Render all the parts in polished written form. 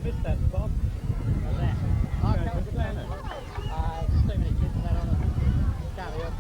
missed that, Bob. How's that? Oh, that was good, wasn't it? 2 minutes hit that on it. Can't help.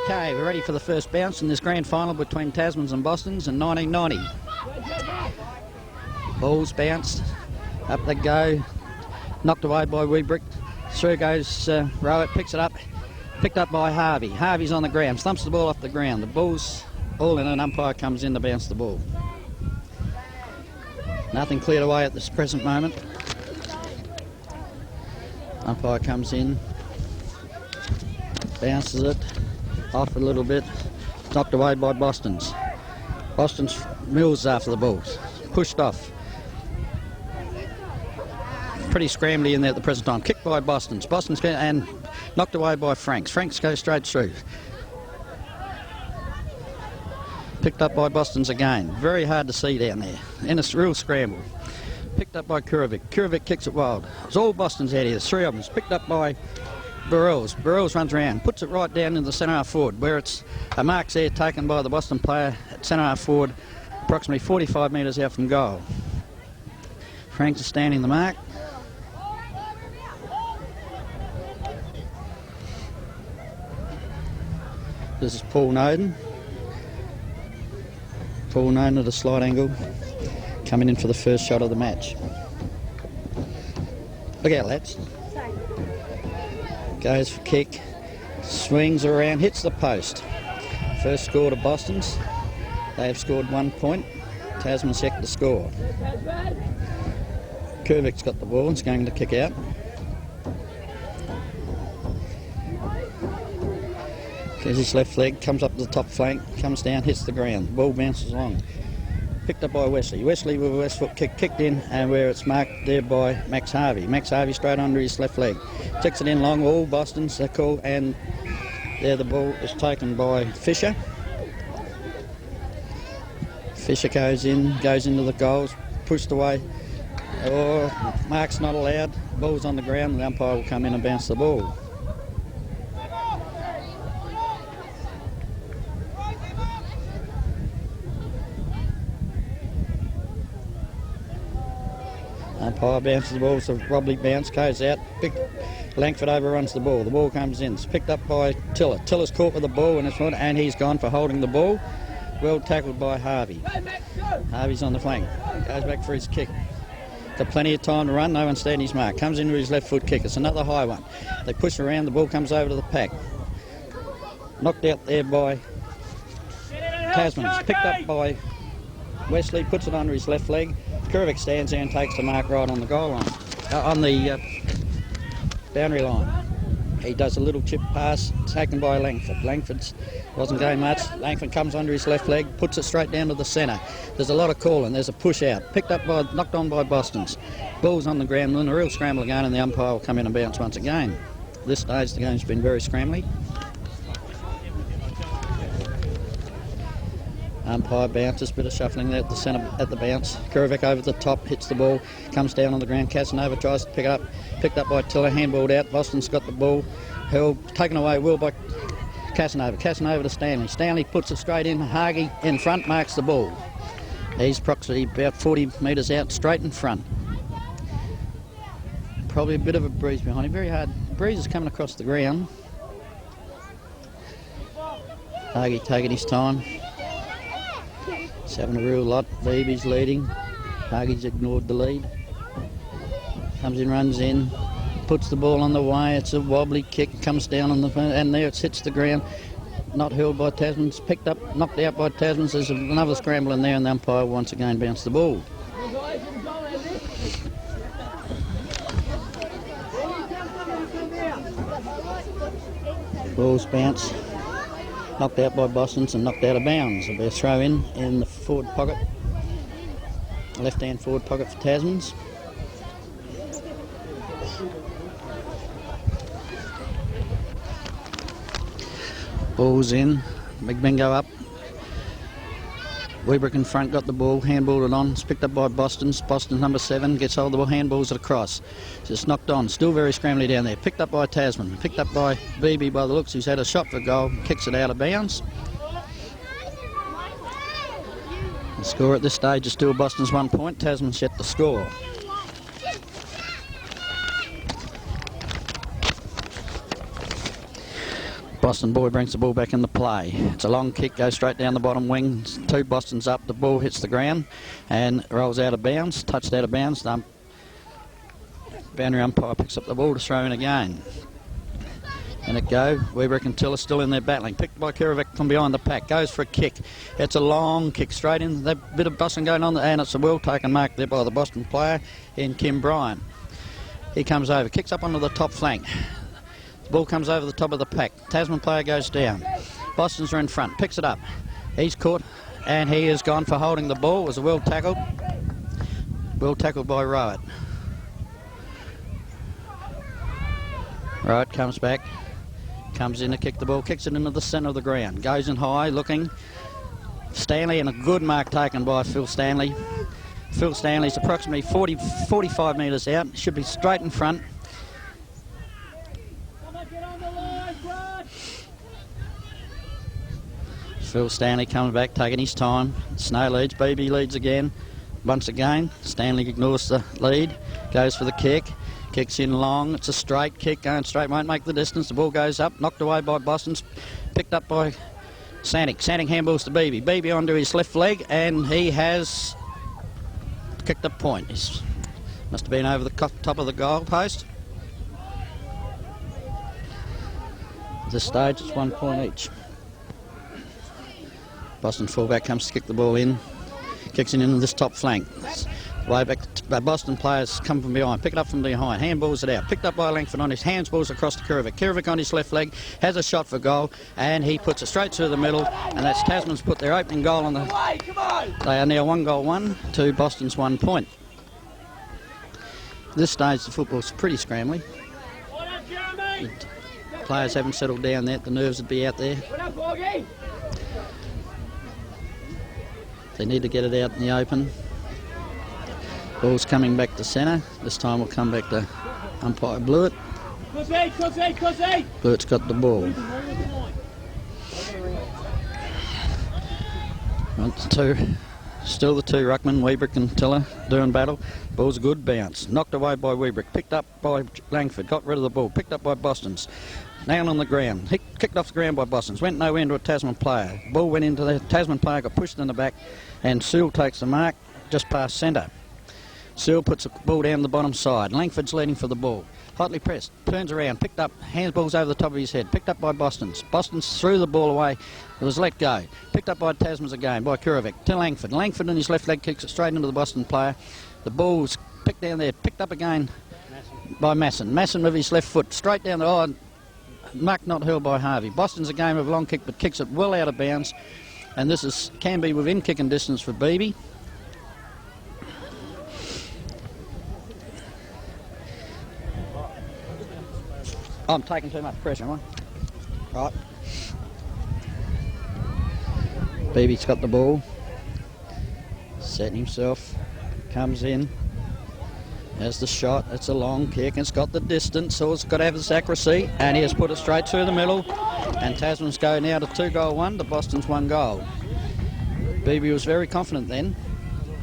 Okay, we're ready for the first bounce in this grand final between Tasmans and Bostons in 1990. Balls bounced, up they go, knocked away by Wiebrecht. Through goes Rowett, picks it up, picked up by Harvey. Harvey's on the ground, slumps the ball off the ground. The ball's all in, an umpire comes in to bounce the ball. Nothing cleared away at this present moment. Umpire comes in, bounces it off a little bit, knocked away by Bostons. Bostons mills after the ball, pushed off. Pretty scrambly in there at the present time. Kicked by Bostons. Bostons and knocked away by Franks. Franks goes straight through. Picked up by Bostons again. Very hard to see down there. In a real scramble. Picked up by Kurovec. Kurovec kicks it wild. It's all Bostons out here. 3 of them. It's picked up by Barelds. Barelds runs around, puts it right down in the centre half forward, where it's a mark's there taken by the Boston player at centre half forward, approximately 45 metres out from goal. Franks is standing the mark. This is Paul Noden. Paul Noden at a slight angle, coming in for the first shot of the match. Look out, lads. Goes for kick, swings around, hits the post. First score to Bostons. They have scored 1 point. Tasman's yet to score. Kurovec's got the ball and is going to kick out. There's his left leg, comes up to the top flank, comes down, hits the ground. The ball bounces along. Picked up by Wesley. Wesley with a west foot kick, kicked in, and where it's marked there by Max Harvey. Max Harvey straight under his left leg. Ticks it in long, all Bostons, they're cool, and there the ball is taken by Fisher. Fisher goes into the goals, pushed away. Mark's not allowed. The ball's on the ground, the umpire will come in and bounce the ball. Umpire bounces the ball, so wobbly bounce, goes out. Langford overruns the ball. The ball comes in. It's picked up by Tiller. Tiller's caught with the ball in his front, and he's gone for holding the ball. Well tackled by Harvey. Harvey's on the flank. Goes back for his kick. Got plenty of time to run. No one's standing his mark. Comes into his left foot kick. It's another high one. They push around. The ball comes over to the pack. Knocked out there by Tasmans. Picked up by Wesley. Puts it under his left leg. Kurovec stands there and takes the mark right on the goal line, on the boundary line. He does a little chip pass, taken by Langford. Langford wasn't going much. Langford comes under his left leg, puts it straight down to the centre. There's a lot of calling. There's a push out. Knocked on by Boston's. Ball's on the ground, and a real scramble again, and the umpire will come in and bounce once again. This stage, the game's been very scrambly. Umpire bounces, bit of shuffling there at the centre at the bounce. Kurovec over the top, hits the ball, comes down on the ground. Casanova tries to pick it up, picked up by Tiller, handballed out. Boston's got the ball, held, taken away will by Casanova. Casanova to Stanley. Stanley puts it straight in. Hage in front, marks the ball. He's approximately about 40 metres out, straight in front. Probably a bit of a breeze behind him. Very hard. Breeze is coming across the ground. Hage taking his time. He's having a real lot. Beebe's leading. Hage's ignored the lead. Comes in, runs in, puts the ball on the way. It's a wobbly kick, comes down on the and there it hits the ground. Not held by Tasmans, picked up, knocked out by Tasmans. There's another scramble in there, and the umpire once again bounced the ball. Ball's bounce. Knocked out by Boston's and knocked out of bounds. It'll be a throw in the forward pocket. Left-hand forward pocket for Tasmans. Ball's in. Big bingo up. Wiebrecht in front, got the ball, handballed it on. It's picked up by Boston's. Boston number 7 gets hold of the ball, handballs it across. Just knocked on. Still very scrambly down there. Picked up by Tasman. Picked up by Beebe by the looks. He's had a shot for goal. Kicks it out of bounds. The score at this stage is still Boston's 1 point. Tasman's yet to score. Boston boy brings the ball back into play. It's a long kick, goes straight down the bottom wing. 2 Boston's up, the ball hits the ground and rolls out of bounds, touched out of bounds. The boundary umpire picks up the ball to throw in again. And it go. Wiebrecht and Tiller still in there battling. Picked by Kurovec from behind the pack. Goes for a kick. It's a long kick straight in. That bit of Boston going on, and it's a well-taken mark there by the Boston player in Kim Bryant. He comes over, kicks up onto the top flank. The ball comes over the top of the pack. Tasman player goes down. Boston's are in front. Picks it up. He's caught, and he has gone for holding the ball. It was a well tackled. Well tackled by Bryant. Bryant comes back. Comes in to kick the ball. Kicks it into the centre of the ground. Goes in high, looking. Stanley, and a good mark taken by Phil Stanley. Phil Stanley's approximately 45 metres out. Should be straight in front. Phil Stanley comes back, taking his time. Snow leads, BB leads again. Once again, Stanley ignores the lead, goes for the kick. Kicks in long, it's a straight kick, going straight, won't make the distance. The ball goes up, knocked away by Boston's, picked up by Santic. Santic handballs to BB. BB onto his left leg, and he has kicked a point. He must have been over the top of the goal post. At this stage, it's 1 point each. Boston fullback comes to kick the ball in, kicks it into this top flank. Way back, Boston players come from behind, pick it up from behind, handballs it out, picked up by Langford on his hands, balls across to Kurovec. Kurovec on his left leg, has a shot for goal, and he puts it straight through the middle, and that's Tasman's put their opening goal on the... They are now 1-1 to Boston's 1 point. This stage, the football's pretty scrambly. The players haven't settled down yet, the nerves would be out there. They need to get it out in the open. Ball's coming back to centre. This time we'll come back to umpire Blewit. Blewit's got the ball. Still the 2 ruckmen, Wiebrecht and Tiller, doing battle. Ball's a good bounce. Knocked away by Wiebrecht. Picked up by Langford. Got rid of the ball. Picked up by Boston's. Down on the ground. Kicked off the ground by Boston's. Went nowhere into a Tasman player. Ball went into the Tasman player, got pushed in the back, and Sewell takes the mark just past centre. Sewell puts the ball down the bottom side. Langford's leading for the ball. Hotly pressed. Turns around. Picked up. Handballs over the top of his head. Picked up by Boston's. Boston's threw the ball away. It was let go. Picked up by Tasman's again, by Kurovec. To Langford. Langford in his left leg kicks it straight into the Boston player. The ball's picked down there. Picked up again by Masson. Masson with his left foot straight down the... Oh, Muck not hurled by Harvey. Boston's a game of long kick, but kicks it well out of bounds. And this can be within kicking distance for Beebe. I'm taking too much pressure, am I? Right. Beebe's got the ball. Setting himself. Comes in. There's the shot. It's a long kick. It's got the distance, so it's got to have its accuracy. And he has put it straight through the middle. And Tasmans go now to 2-goal-1 to Boston's 1 goal. Beebe was very confident then.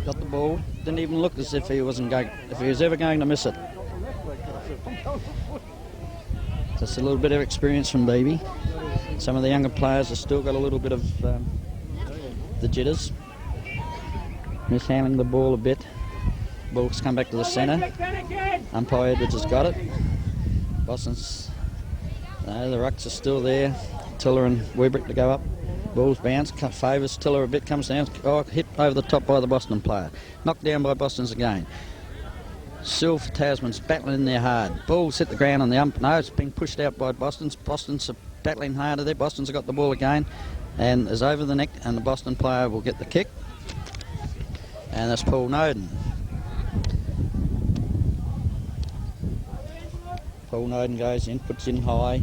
Got the ball. Didn't even look as if he was ever going to miss it. Just a little bit of experience from Beebe. Some of the younger players have still got a little bit of the jitters. Mishandling the ball a bit. Ball's come back to the centre. Umpire Edwards has got it. Boston's... No, the rucks are still there. Tiller and Wiebrecht to go up. Ball's bounced, favours Tiller a bit, comes down. Oh, hit over the top by the Boston player. Knocked down by Boston's again. Still for Tasmans, battling in there hard. Ball's hit the ground on the ump. No, it's been pushed out by Boston's. Boston's battling harder there. Boston's got the ball again and is over the neck, and the Boston player will get the kick. And that's Paul Noden. Paul Noden goes in, puts in high.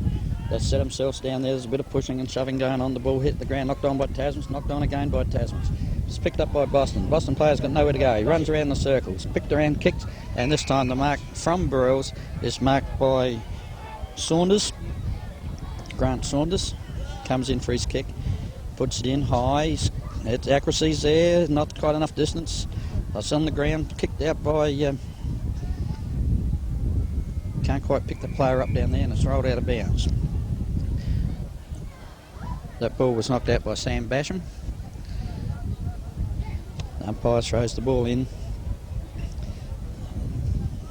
They set themselves down there. There's a bit of pushing and shoving going on. The ball hit the ground, knocked on by Tasmans, knocked on again by Tasmans. It's picked up by Boston. Boston player's got nowhere to go. He runs around the circles, picked around, kicked, and this time the mark from Barelds is marked by Saunders. Grant Saunders comes in for his kick, puts it in high. Its accuracy's there, not quite enough distance. It's on the ground, kicked out by... can't quite pick the player up down there, and it's rolled out of bounds. That ball was knocked out by Sam Basham. The umpire throws the ball in.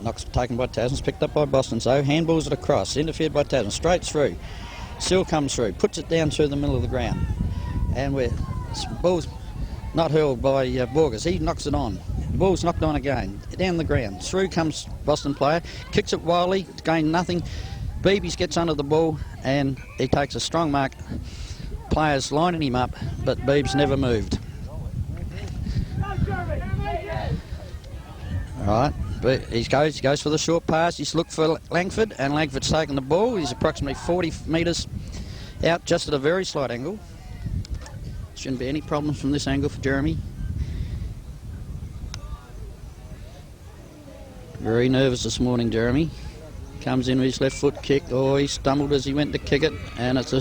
Knocks taken by Tasmans, picked up by Boston. So handballs it across, interfered by Tasmans, straight through. Still comes through, puts it down through the middle of the ground. And ball's not hurled by Borges. He knocks it on. The ball's knocked on again, down the ground. Through comes Boston player, kicks it wildly, it's gained nothing. Beebe gets under the ball and he takes a strong mark. Players lining him up, but Beebe's never moved. Alright, he goes for the short pass. He's looked for Langford, and Langford's taken the ball. He's approximately 40 metres out, just at a very slight angle. Shouldn't be any problems from this angle for Jeremy. Very nervous this morning, Jeremy. Comes in with his left foot kick. Oh, he stumbled as he went to kick it, and it's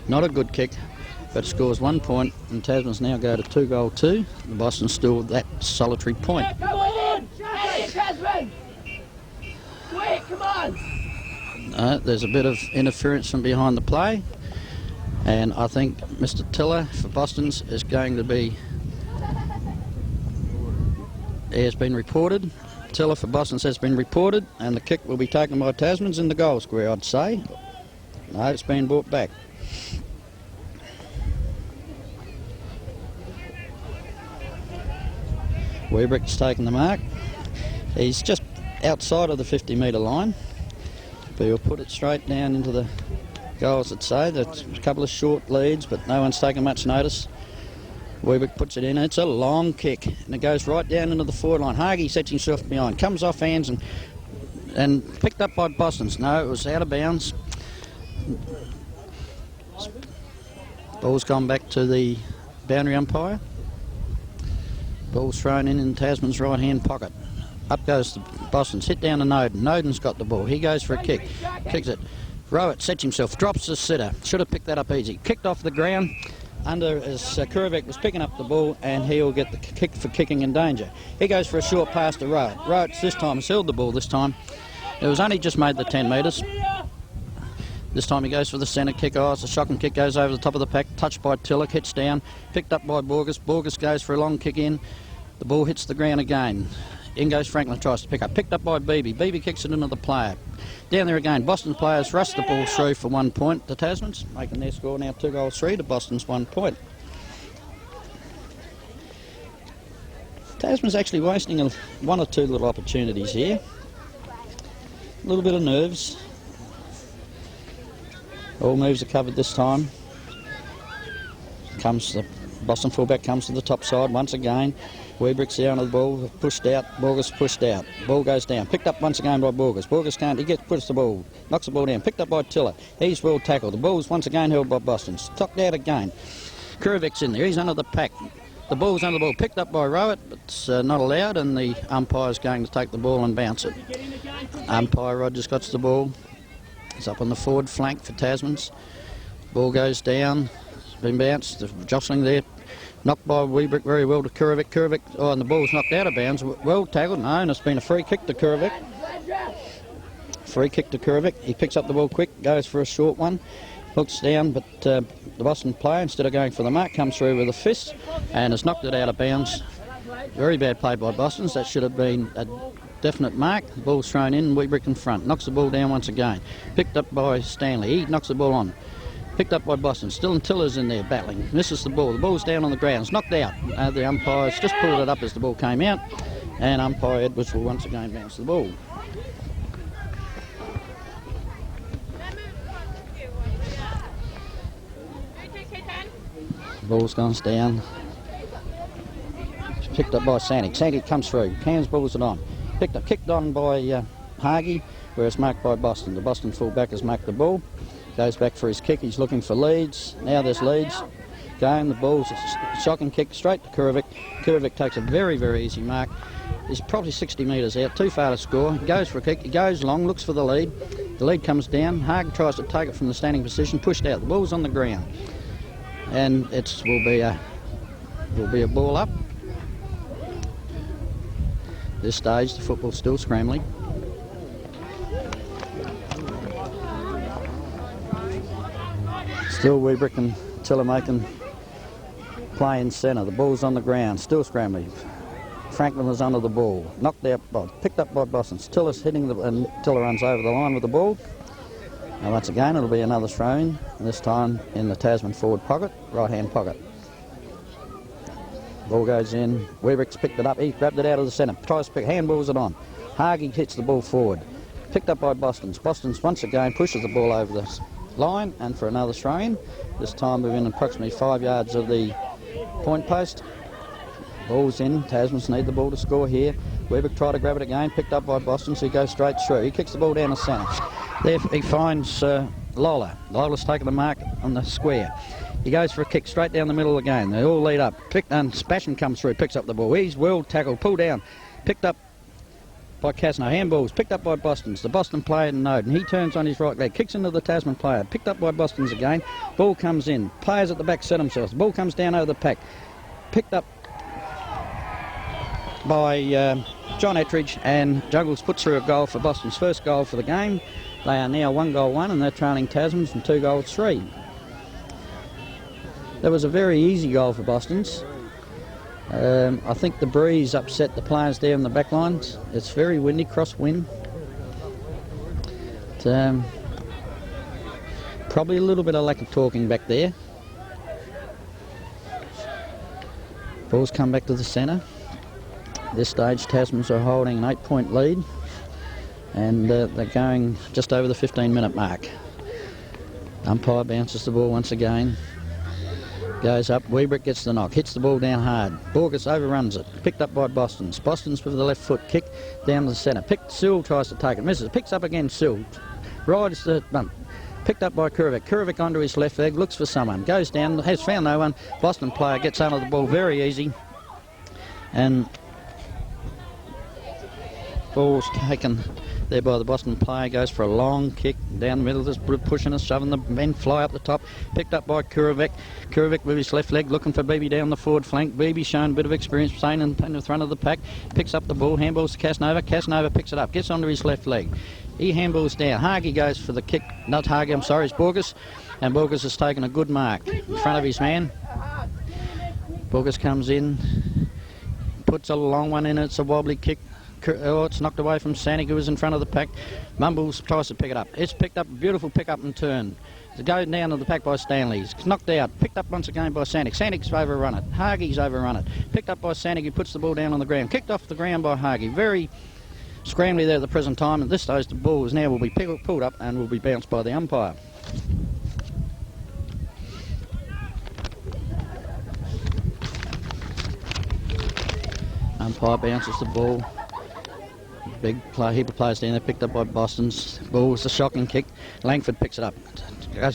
not a good kick, but scores 1 point, and Tasmans now go to 2-goal-2. The Boston's still that solitary point. Come on! Tasman! Quick, come on! There's a bit of interference from behind the play, and I think Mr. Tiller for Boston's is going to be... He has been reported. Tiller for Boston's has been reported, and the kick will be taken by Tasmans in the goal square, I'd say. No, it's been brought back. Wiebrecht's taken the mark. He's just outside of the 50-metre line, but he'll put it straight down into the goals, I'd say. There's a couple of short leads, but no one's taken much notice. Wiebrecht puts it in. It's a long kick, and it goes right down into the forward line. Hage sets himself behind, comes off hands and picked up by Boston's. No, it was out of bounds. Ball's gone back to the boundary umpire. Ball's thrown in Tasman's right-hand pocket. Up goes the Boston's. Hit down to Noden. Noden's got the ball. He goes for a kick. Kicks it. Rowett sets himself. Drops the sitter. Should have picked that up easy. Kicked off the ground. Under as Kurovec was picking up the ball, and he'll get the kick for kicking in danger. He goes for a short pass to Rowett. Rowett this time has held the ball this time. It was only just made the 10 metres. This time he goes for the centre kick. Oh, it's a shocking kick, goes over the top of the pack, touched by Tiller, hits down, picked up by Borges. Borges goes for a long kick in. The ball hits the ground again. In goes Franklin, tries to pick up. Picked up by Beebe. Beebe kicks it into the player. Down there again. Boston players rush the ball through for 1 point. The Tasmans making their score now 2-3 to Boston's 1 point. Tasman's actually wasting one or two little opportunities here. A little bit of nerves. All moves are covered this time. Comes the Boston fullback comes to the top side once again. Wiebrecht's there under the ball, pushed out, Borges pushed out. Ball goes down, picked up once again by Borges. Borges can't, he puts the ball, knocks the ball down, picked up by Tiller. He's well tackled. The ball's once again held by Boston. Stocked out again. Kurovec's in there, he's under the pack. The ball's under the ball, picked up by Rowett, but it's not allowed, and the umpire's going to take the ball and bounce it. Umpire Rogers got the ball. He's up on the forward flank for Tasmans. Ball goes down, it's been bounced, the jostling there. Knocked by Wiebrecht very well to Kurovec. Kurovec, oh, and the ball's knocked out of bounds. Well tackled, no, and it's been a free kick to Kurovec. Free kick to Kurovec. He picks up the ball quick, goes for a short one. Hooks down, but the Boston player, instead of going for the mark, comes through with a fist and has knocked it out of bounds. Very bad play by Boston's. That should have been a definite mark. The ball's thrown in, Wiebrecht in front. Knocks the ball down once again. Picked up by Stanley. He knocks the ball on. Picked up by Boston. Still and Tiller's in there battling. Misses the ball. The ball's down on the ground. It's knocked out. The umpires just pulled it up as the ball came out. And umpire Edwards will once again bounce the ball. Ball's gone down. It's picked up by Santic. Santic comes through. Hands balls it on. Kicked on by Hage, where it's marked by Boston. The Boston fullback has marked the ball. Goes back for his kick. He's looking for leads. Now there's leads. Going. The ball's a shocking kick straight to Kurovec. Kurovec takes a very, very easy mark. He's probably 60 metres out. Too far to score. He goes for a kick. He goes long. Looks for the lead. The lead comes down. Hage tries to take it from the standing position. Pushed out. The ball's on the ground. And it will be a ball up. This stage, the football's still scrambling. Still Wiebrecht and Tiller making play in centre. The ball's on the ground, still scrambling. Franklin was under the ball, knocked out, picked up by Boston. Tiller's hitting and Tiller runs over the line with the ball. And once again, it'll be another throw-in, this time in the Tasman forward pocket, right-hand pocket. Ball goes in. Wiebrecht's picked it up. He grabbed it out of the centre. Tries to pick, handballs it on. Hage hits the ball forward. Picked up by Boston's. Boston's once again pushes the ball over the line and for another throw-in. This time within approximately 5 yards of the point post. Ball's in. Tasmans need the ball to score here. Wiebrecht tried to grab it again. Picked up by Boston, so he goes straight through. He kicks the ball down the centre. There he finds Lola. Lola's taken the mark on the square. He goes for a kick straight down the middle again. They all lead up. And Spashin comes through, picks up the ball. He's well tackled, pulled down. Picked up by Casanova. Handballs, picked up by Boston's. The Boston player Noden. He turns on his right leg, kicks into the Tasman player. Picked up by Boston's again. Ball comes in. Players at the back set themselves. The ball comes down over the pack. Picked up by John Ettridge, and Juggles puts through a goal for Boston's first goal for the game. They are now 1-1 and they're trailing Tasmans from 2-3. That was a very easy goal for Boston's. I think the breeze upset the players there in the back lines. It's very windy, crosswind. Probably a little bit of lack of talking back there. Ball's come back to the centre. At this stage, Tasmans are holding an 8-point lead, and they're going just over the 15-minute mark. Umpire bounces the ball once again. Goes up. Wiebrecht gets the knock. Hits the ball down hard. Borges overruns it. Picked up by Boston's. Boston's with the left foot kick down to the centre. Sill tries to take it. Misses. Picks up again. Sill rides the bump. Picked up by Kurovec. Kurovec onto his left leg. Looks for someone. Goes down. Has found no one. Boston player gets under the ball very easy. And ball's taken there by the Boston player. Goes for a long kick down the middle, just pushing us, shoving the men fly up the top. Picked up by Kurovec. Kurovec with his left leg looking for Beebe down the forward flank. Beebe showing a bit of experience, staying in the front of the pack. Picks up the ball, handballs to Casanova. Casanova picks it up, gets onto his left leg. He handballs down. Hage goes for the kick. Not Hage, I'm sorry, it's Borges. And Borges has taken a good mark in front of his man. Borges comes in, puts a long one in. It's a wobbly kick. Oh, it's knocked away from Santic, who was in front of the pack. Mumbles tries to pick it up. It's picked up, beautiful pick up and turn. It's going down to the pack by Stanley. It's knocked out. Picked up once again by Santic. Santic's overrun it. Hage's overrun it. Picked up by Santic, who puts the ball down on the ground. Kicked off the ground by Hage. Very scrambly there at the present time. At this stage, the ball is now will be pulled up and will be bounced by the umpire. Umpire bounces the ball. Big play, heap of players down there, picked up by Boston's. Ball was a shocking kick. Langford picks it up.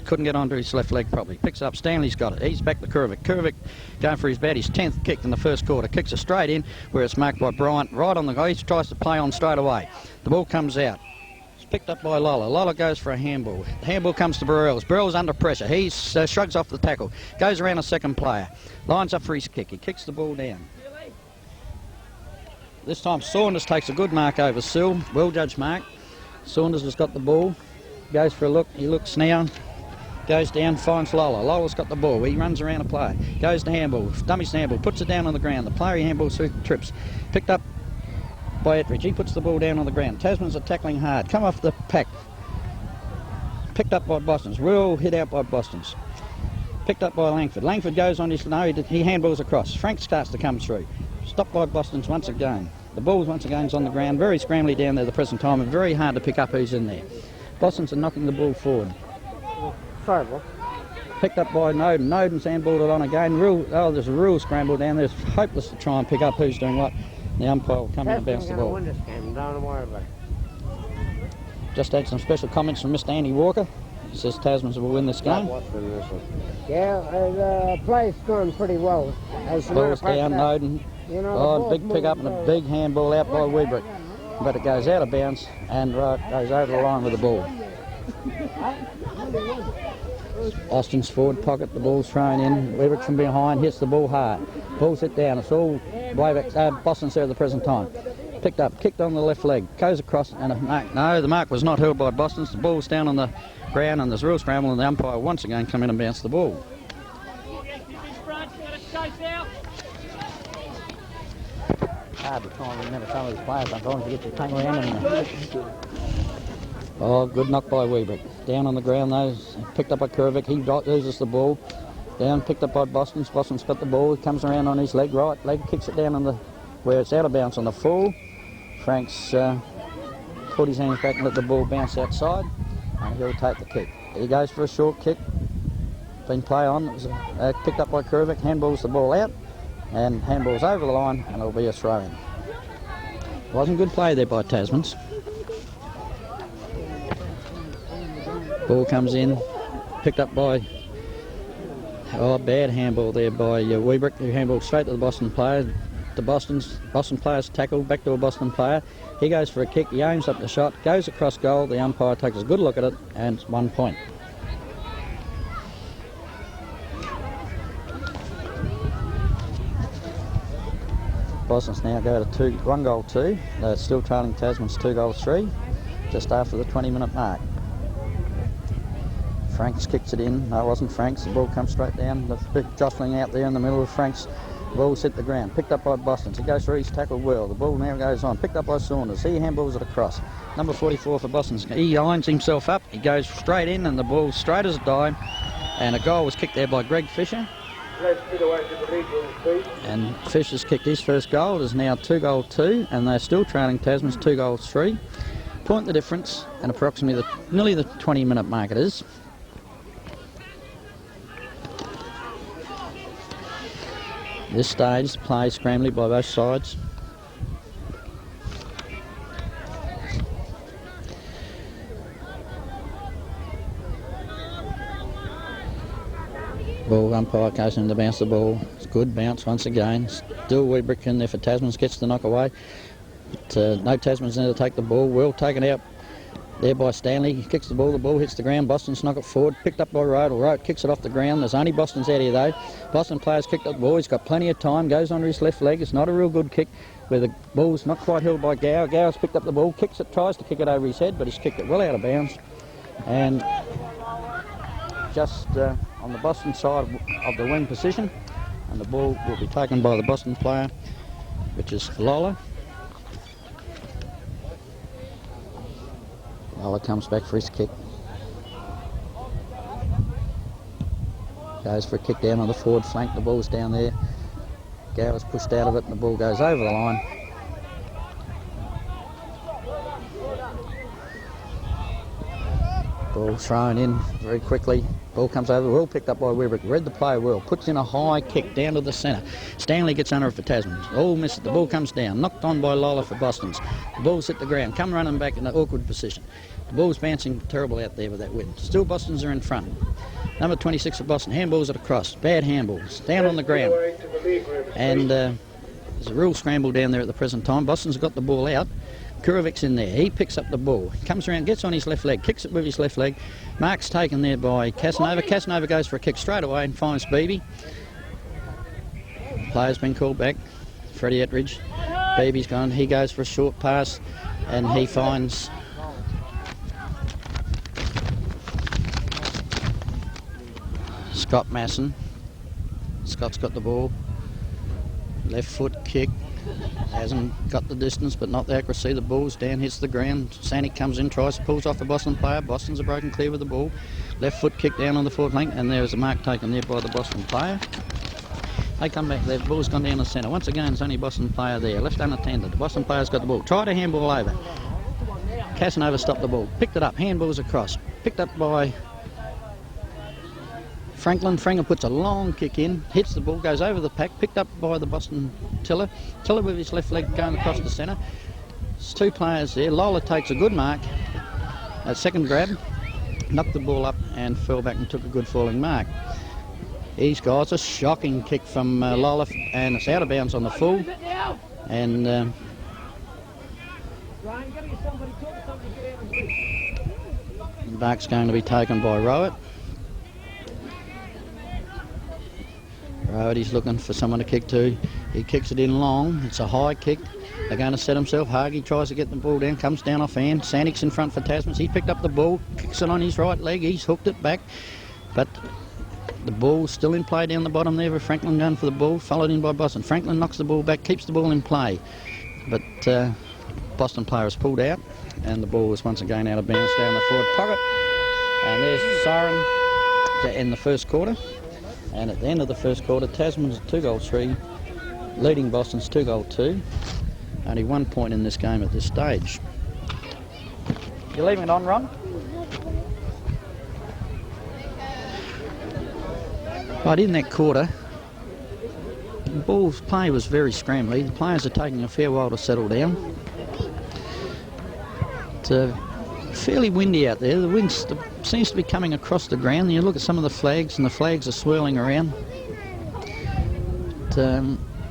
Couldn't get onto his left leg properly. Picks it up. Stanley's got it. He's back to Kurovec. Kurovec going for his bat. His 10th kick in the first quarter. Kicks it straight in where it's marked by Bryant. Right on the guy. He tries to play on straight away. The ball comes out. It's picked up by Lola. Lola goes for a handball. The handball comes to Barelds. Barelds under pressure. He shrugs off the tackle. Goes around a second player. Lines up for his kick. He kicks the ball down. This time Saunders takes a good mark over Sill. Well judged mark. Saunders has got the ball. Goes for a look. He looks now. Goes down, finds Lola. Lola's got the ball. He runs around a player. Goes to handball. Dummies the handball. Puts it down on the ground. The player he handballs through trips. Picked up by Ettridge. He puts the ball down on the ground. Tasmans are tackling hard. Come off the pack. Picked up by Boston's. Real hit out by Boston's. Picked up by Langford. Langford goes on his... No, he handballs across. Frank starts to come through. Stopped by Boston's once again. The ball once again is on the ground. Very scrambly down there at the present time and very hard to pick up who's in there. Boston's are knocking the ball forward. Sorry, boy. Picked up by Noden. Noden's handballed it on again. There's a real scramble down there. It's hopeless to try and pick up who's doing what. The umpire will come in and bounce the ball. Win this game. Don't worry about it. Just had some special comments from Mr. Andy Walker. He says Tasmans will win this game. Yeah, the play's going pretty well. Ball's down, Noden. You know, Big pick up and a big handball out by Wiebrecht. But it goes out of bounds and goes over the line with the ball. Austin's forward pocket, the ball's thrown in. Wiebrecht from behind hits the ball hard. Ball's hit down. It's all Boston's there at the present time. Picked up, kicked on the left leg, goes across and a mark. No, the mark was not held by Boston's. The ball's down on the ground and there's real scramble and the umpire once again come in and bounce the ball. Hard to try and remember some of these players. Sometimes you get your tongue around them. Oh, good knock by Wiebrecht. Down on the ground though, picked up by Kurovec. He loses the ball. Down, picked up by Boston's. Boston's got the ball. He comes around on his leg, right leg, kicks it down on the where it's out of bounds on the full. Franks put his hands back and let the ball bounce outside, and he'll take the kick. He goes for a short kick. Been play on. It was picked up by Kurovec. Handballs the ball out. And handball's over the line and it'll be a throw-in. Wasn't good play there by Tasmans. Ball comes in, picked up by... Oh, bad handball there by Wiebrecht, who handballed straight to the Boston player. The Boston player's tackle, back to a Boston player. He goes for a kick, he aims up the shot, goes across goal. The umpire takes a good look at it and it's 1 point. Boston's now go to 1-2. They're still trailing Tasmans 2-3, just after the 20-minute mark. Franks kicks it in. No, it wasn't Franks. The ball comes straight down. The big jostling out there in the middle of Franks. The ball's hit the ground. Picked up by Boston's. He goes for his tackle well. The ball now goes on. Picked up by Saunders. He handballs it across. Number 44 for Boston's. He lines himself up. He goes straight in and the ball's straight as a dime. And a goal was kicked there by Greg Fisher. And Fisher's kicked his first goal. It is now 2-2 and they're still trailing Tasmans 2-3. Point the difference and approximately nearly the 20-minute mark it is. This stage, play scrambly by both sides. Ball umpire goes in to bounce the ball. It's good bounce once again. Still Wiebrecht in there for Tasmans, gets the knock away. But, no Tasmans in to take the ball. Well taken out there by Stanley. He kicks the ball hits the ground. Boston's knock it forward. Picked up by Rodel. Rodel kicks it off the ground. There's only Boston's out here though. Boston players kicked up the ball. He's got plenty of time. Goes onto his left leg. It's not a real good kick where the ball's not quite held by Gower. Gower's picked up the ball, kicks it, tries to kick it over his head, but he's kicked it well out of bounds. And just on the Boston side of the wing position, and the ball will be taken by the Boston player, which is Lola. Lola comes back for his kick. Goes for a kick down on the forward flank. The ball's down there. Gower's pushed out of it and the ball goes over the line. Ball thrown in very quickly. Ball comes over, well picked up by Wiebrecht. Read the play well, puts in a high kick down to the centre. Stanley gets under it for Tasmans. All misses. The ball comes down. Knocked on by Lola for Boston's. The ball's hit the ground. Come running back in an awkward position. The ball's bouncing terrible out there with that wind. Still Boston's are in front. Number 26 for Boston. Handballs at a cross. Bad handballs. Down on the ground. And there's a real scramble down there at the present time. Boston's got the ball out. Kurovec's in there. He picks up the ball. Comes around, gets on his left leg, kicks it with his left leg. Mark's taken there by Casanova. Casanova goes for a kick straight away and finds Beebe. Player's been called back. Freddie Ettridge. Beebe's gone. He goes for a short pass and he finds Scott Masson. Scott's got the ball. Left foot kick. Hasn't got the distance but not the accuracy. The ball's down, hits the ground. Santic comes in, tries, pulls off the Boston player. Boston's are broken clear with the ball. Left foot kick down on the fourth link and there's a mark taken there by the Boston player. They come back there, the ball's gone down the centre. Once again, there's only Boston player there, left unattended. The Boston player's got the ball. Tried a handball over. Casanova stopped the ball, picked it up, handballs across. Picked up by Franklin. Franklin puts a long kick in, hits the ball, goes over the pack, picked up by the Boston Tiller. Tiller with his left leg going across the centre. There's two players there. Lola takes a good mark. A second grab, knocked the ball up and fell back and took a good falling mark. He's got a shocking kick from Lola and it's out of bounds on the full. And the mark's going to be taken by Rowett. He's looking for someone to kick to. He kicks it in long. It's a high kick. They're going to set himself. Hage tries to get the ball down, comes down off hand. Santic's in front for Tasmans. He picked up the ball, kicks it on his right leg. He's hooked it back. But the ball's still in play down the bottom there with Franklin going for the ball, followed in by Boston. Franklin knocks the ball back, keeps the ball in play. But Boston player is pulled out and the ball is once again out of bounds down the forward pocket. And there's the siren to end the first quarter. And at the end of the first quarter, Tasmans 2-3, leading Boston's 2-2. Only 1 point in this game at this stage. You're leaving it on, Ron? Right, in that quarter, the ball's play was very scrambly. The players are taking a fair while to settle down. It's fairly windy out there. The wind seems to be coming across the ground. You look at some of the flags and the flags are swirling around.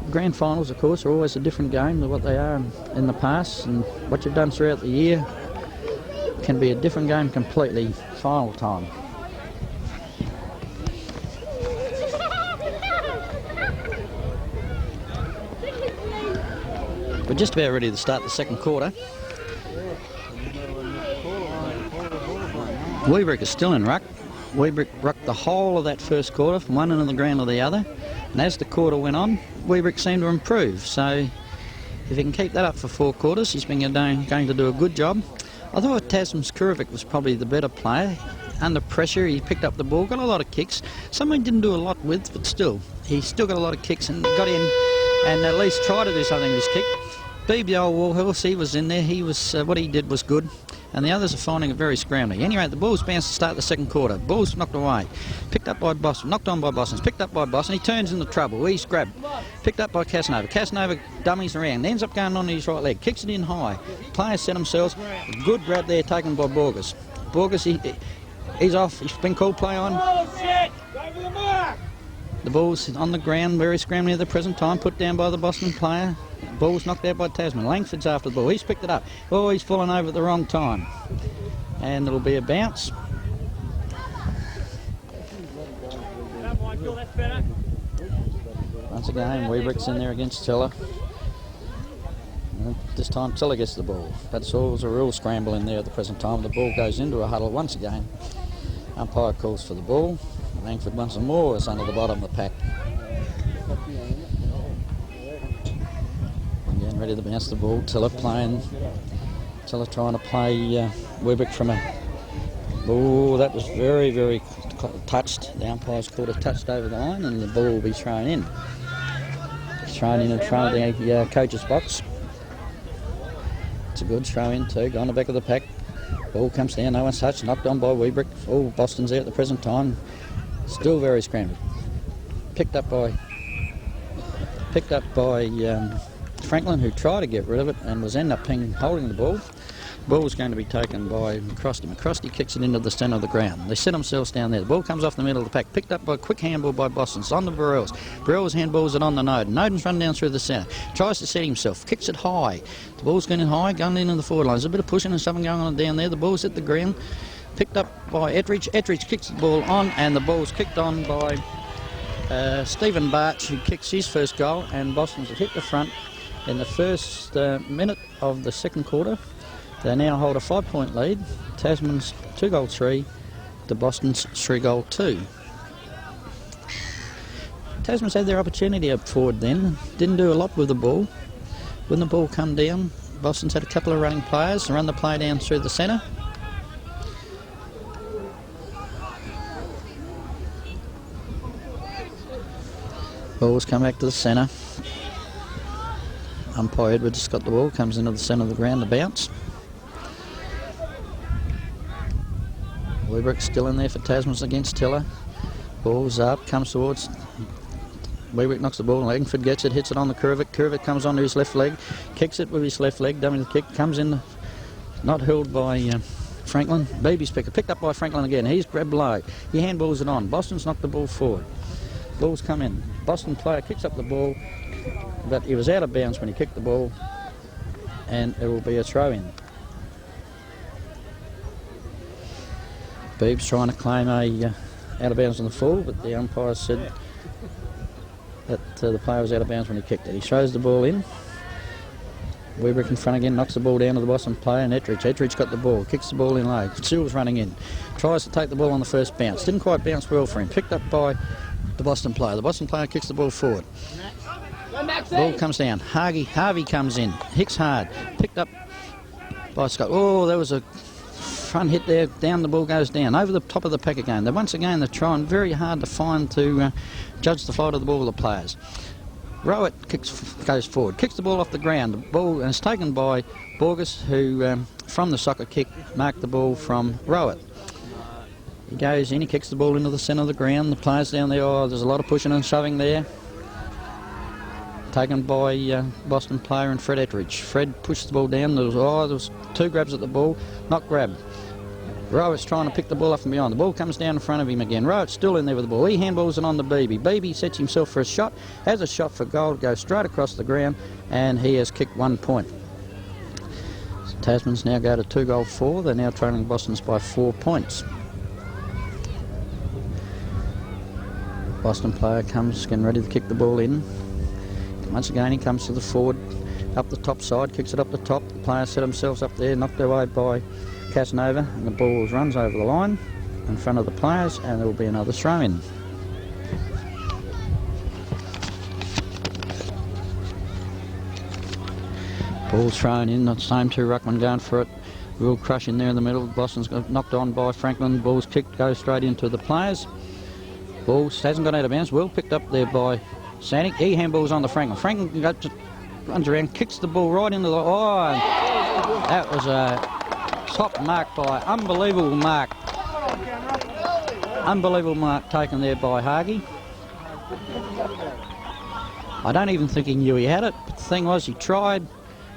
Grand finals, of course, are always a different game than what they are in the past, and what you've done throughout the year can be a different game completely final time. We're just about ready to start the second quarter. Wiebrecht is still in ruck. Wiebrecht rucked the whole of that first quarter from one end of the ground to the other. And as the quarter went on, Wiebrecht seemed to improve. So if he can keep that up for 4 quarters, he's been going to do a good job. I thought Tasmans Kurovec was probably the better player. Under pressure, he picked up the ball, got a lot of kicks. Something he didn't do a lot with, but still, he still got a lot of kicks and got in and at least tried to do something with his kick. Beebe, the old wall horse, he was in there. He was what he did was good. And the others are finding it very scrambly. Anyway, the ball's bounced to start the second quarter. Ball's knocked away. Picked up by Boston. Knocked on by Boston. Picked up by Boston. He turns into trouble. He's grabbed. Picked up by Casanova. Casanova dummies around. Ends up going on his right leg. Kicks it in high. Players set themselves. Good grab there taken by Borges. Borges, he's off. He's been called play on. The ball's on the ground. Very scrambly at the present time. Put down by the Boston player. Ball's knocked out by Tasman. Langford's after the ball. He's picked it up. Oh, he's fallen over at the wrong time. And it'll be a bounce. Once again, Wiebrecht's in there against Tiller. And this time Tiller gets the ball. But it's always a real scramble in there at the present time. The ball goes into a huddle once again. Umpire calls for the ball. Langford once more is under the bottom of the pack. Again, ready to bounce the ball. Tiller trying to play Wiebrecht from a... Oh, that was very, very touched. The umpire's called it touched over the line and the ball will be thrown in. It's thrown in front of the coach's box. It's a good throw in too. Go on the back of the pack. Ball comes down, no one's touched, knocked on by Wiebrecht. All Boston's there at the present time. Still very scrambled. Picked up by Franklin, who tried to get rid of it and was ended up holding the ball. The ball was going to be taken by McCrosty. McCrosty kicks it into the centre of the ground. They set themselves down there. The ball comes off the middle of the pack. Picked up by a quick handball by Boston. It's on to Barelds. Barelds handballs it on to Noden. Noden's run down through the centre. Tries to set himself. Kicks it high. The ball's going high, going into the forward line. There's a bit of pushing and something going on down there. The ball's hit the ground. Picked up by Ettridge. Ettridge kicks the ball on, and the ball's kicked on by Stephen Barch, who kicks his first goal, and Boston's have hit the front in the first minute of the second quarter. They now hold a 5-point lead. Tasmans 2-3 to Boston's 3-2. Tasmans had their opportunity up forward then, didn't do a lot with the ball. When the ball come down, Boston's had a couple of running players run the play down through the centre. Ball's come back to the centre. Umpire Edwards has got the ball, comes into the centre of the ground to bounce. Wiebrecht's still in there for Tasmans against Tiller. Ball's up, comes towards. Wiebrecht knocks the ball, Langford gets it, hits it on the Kurovec. Kurovec comes onto his left leg, kicks it with his left leg, dummy the kick, comes in, not held by Franklin. Baby's picked up by Franklin again. He's grabbed low. He handballs it on. Boston's knocked the ball forward. Ball's come in. Boston player kicks up the ball, but he was out of bounds when he kicked the ball, and it will be a throw-in. Beeb's trying to claim a out of bounds on the full, but the umpire said that the player was out of bounds when he kicked it. He throws the ball in. Wiebrecht in front again, knocks the ball down to the Boston player, and Ettridge. Ettridge got the ball, kicks the ball in low. Seals running in, tries to take the ball on the first bounce. Didn't quite bounce well for him. Picked up by the Boston player. The Boston player kicks the ball forward. Ball comes down. Harvey comes in. Hits hard. Picked up by Scott. Oh, there was a front hit there. Down the ball goes down. Over the top of the pack again. Once again, they're trying very hard to find to judge the flight of the ball of the players. Rowett goes forward. Kicks the ball off the ground. The ball is taken by Borges, who from the soccer kick marked the ball from Rowett. He goes in, he kicks the ball into the centre of the ground. The players down there, there's a lot of pushing and shoving there. Taken by Boston player and Fred Ettridge. Fred pushed the ball down. There was 2 grabs at the ball, not grabbed. Rowett's trying to pick the ball up from behind. The ball comes down in front of him again. Rowett's still in there with the ball. He handballs it on to Beebe. Beebe sets himself for a shot, has a shot for goal, goes straight across the ground, and he has kicked 1 point. So Tasmans now go to 2-4. They're now trailing Boston's by 4 points. Boston player comes, getting ready to kick the ball in. Once again, he comes to the forward, up the top side, kicks it up the top. The players set themselves up there, knocked away by Casanova, and the ball runs over the line in front of the players, and there will be another throw-in. Ball's thrown in, the same 2 ruckmen going for it. Real crush in there in the middle. Boston's got knocked on by Franklin. Ball's kicked, goes straight into the players. Ball hasn't got out of bounds. Well picked up there by Santic. He handballs on the Franklin. Franklin runs around, kicks the ball right into the... Oh, that was a top mark by... Unbelievable mark. Unbelievable mark taken there by Hage. I don't even think he knew he had it. But the thing was, he tried,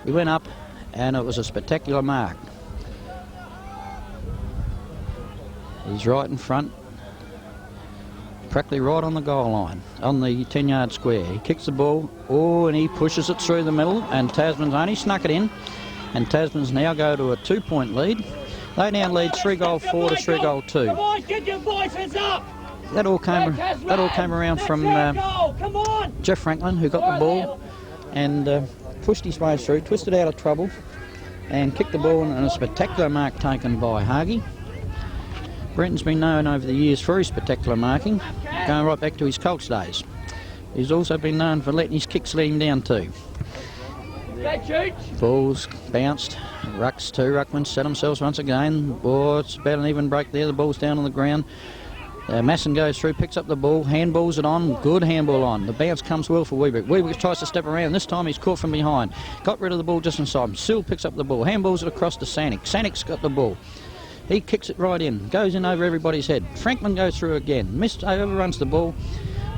he went up, and it was a spectacular mark. He's right in front. Practically right on the goal line, on the 10-yard square. He kicks the ball, and he pushes it through the middle, and Tasman's only snuck it in, and Tasman's now go to a 2-point lead. They now lead 3-4 to 3-2. Come on, get your voices up! That all came around from Jeff Franklin, who got the ball and pushed his way through, twisted out of trouble, and kicked the ball, and a spectacular mark taken by Hage. Brenton's been known over the years for his spectacular marking, going right back to his Colts days. He's also been known for letting his kicks lead him down too. Ball's bounced. Two ruckmen set themselves once again. Oh, it's about an even break there. The ball's down on the ground. Masson goes through, picks up the ball, handballs it on, good handball on. The bounce comes well for Wiebrecht. Wiebrecht tries to step around. This time he's caught from behind. Got rid of the ball just inside him. Sill picks up the ball, handballs it across to Santic. Sanic's got the ball. He kicks it right in, goes in over everybody's head. Franklin goes through again, overruns the ball,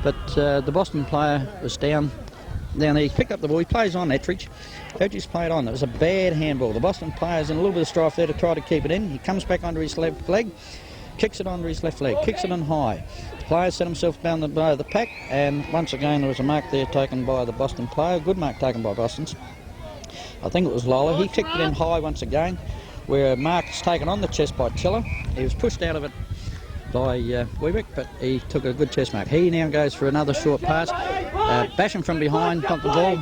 but the Boston player was down there. He picked up the ball, he plays on Ettridge. Ettridge played on. It was a bad handball. The Boston player's in a little bit of strife there to try to keep it in. He comes back onto his left leg. Kicks it onto his left leg, kicks it on high. The player set himself down below the pack, and once again there was a mark there taken by the Boston player. Good mark taken by Boston's. I think it was Lola. He kicked it in high once again, where a mark is taken on the chest by Tiller. He was pushed out of it by Wiebrecht, but he took a good chest mark. He now goes for another short pass. Basham from behind, got the ball,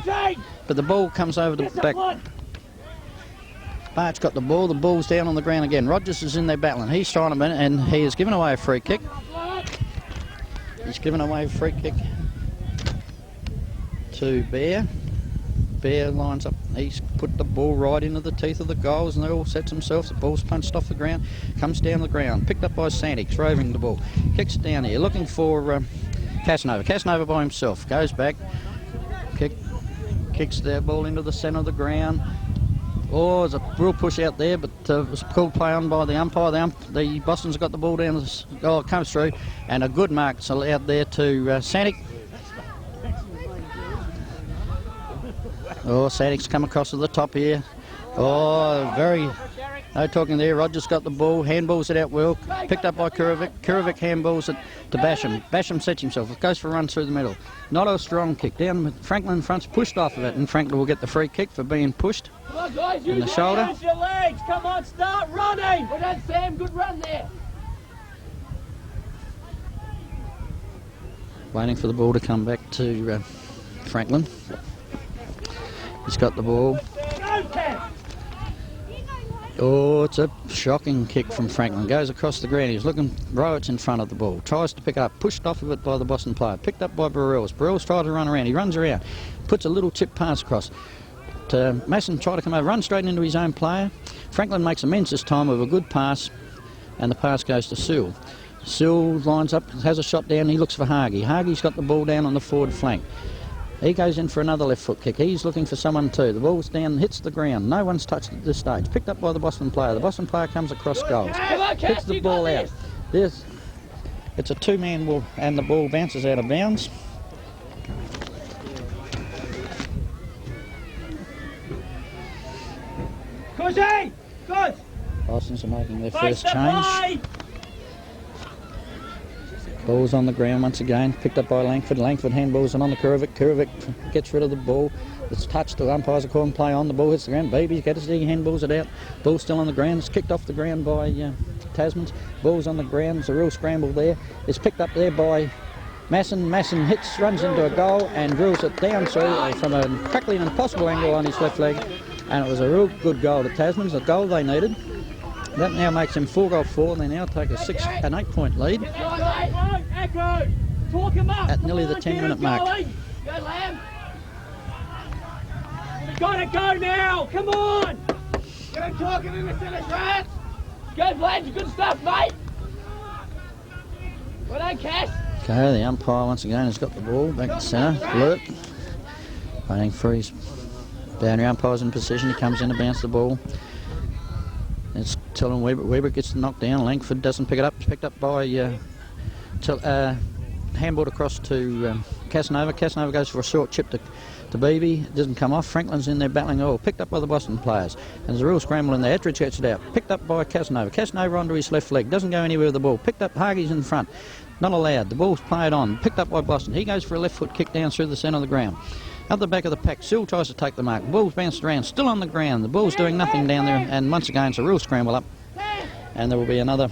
but the ball comes over the back. Bart's got the ball's down on the ground again. Rogers is in there battling. He's trying to win, and he has given away a free kick. He's given away a free kick to Bear. Bear lines up. He's put the ball right into the teeth of the goals, and they all sets himself. The ball's punched off the ground, comes down the ground, picked up by Santic, roving the ball. Kicks it down here, looking for Casanova. Casanova by himself, goes back, kicks the ball into the centre of the ground. Oh, there's a real push out there, but it was a cool play on by the umpire. The Boston's got the ball down, it comes through, and a good mark's out there to Santic. Oh, Santic's come across to the top here. Oh, no talking there. Rogers got the ball, handballs it out well, picked up by Kurovec. Kurovec handballs it to Basham. Basham sets himself, goes for a run through the middle. Not a strong kick. Down with Franklin in front's pushed off of it, and Franklin will get the free kick for being pushed in the shoulder. Use your legs. Come on, start running. Well done, Sam. Good run there. Waiting for the ball to come back to Franklin. He's got the ball. Oh, it's a shocking kick from Franklin. Goes across the ground. He's looking, Rowett's in front of the ball. Tries to pick up, pushed off of it by the Boston player. Picked up by Barelds. Barelds tried to run around. He runs around, puts a little chip pass across. Masson tried to come over, run straight into his own player. Franklin makes amends this time with a good pass, and the pass goes to Sill. Sill lines up, has a shot down. He looks for Hage. Hage's got the ball down on the forward flank. He goes in for another left foot kick. He's looking for someone too. The ball's down, hits the ground. No one's touched at this stage. Picked up by the Boston player. The Boston player comes across goals. Kicks the ball out. It's a two-man ball, and the ball bounces out of bounds. Kuzma! Good! Boston's are making their first change. Ball's on the ground once again, picked up by Langford. Langford handballs it on the Kurovec. Kurovec gets rid of the ball. It's touched. The umpires are calling play on. The ball hits the ground. Beebe gets it. He handballs it out. Ball's still on the ground. It's kicked off the ground by Tasmans. Ball's on the ground. There's a real scramble there. It's picked up there by Masson. Masson hits, runs into a goal and drills it down through from a practically an impossible angle on his left leg. And it was a real good goal to Tasmans, the goal they needed. That now makes them 4-4, and they now take an 8-point lead at nearly the 10-minute mark. Go, Lamb. We gotta go now. Come on. Get him talking in the centre, Grant. Go, Vladge. Good stuff, mate. Well done, Cass. Okay, the umpire once again has got the ball back to centre. Blewit, waiting for his boundary umpire's in position. He comes in to bounce the ball. It's Tiller and Wiebrecht gets knocked down. Langford doesn't pick it up. It's picked up by handballed across to Casanova. Casanova goes for a short chip to Beebe. It doesn't come off. Franklin's in there battling. Oh, picked up by the Boston players. And there's a real scramble in there. Ettridge gets it out. Picked up by Casanova. Casanova onto his left leg. Doesn't go anywhere with the ball. Picked up. Hage's in front. Not allowed. The ball's played on. Picked up by Boston. He goes for a left foot kick down through the centre of the ground. Up the back of the pack, Sill tries to take the mark. The ball's bounced around, still on the ground. The ball's doing nothing down there, and once again it's a real scramble up. And there will be another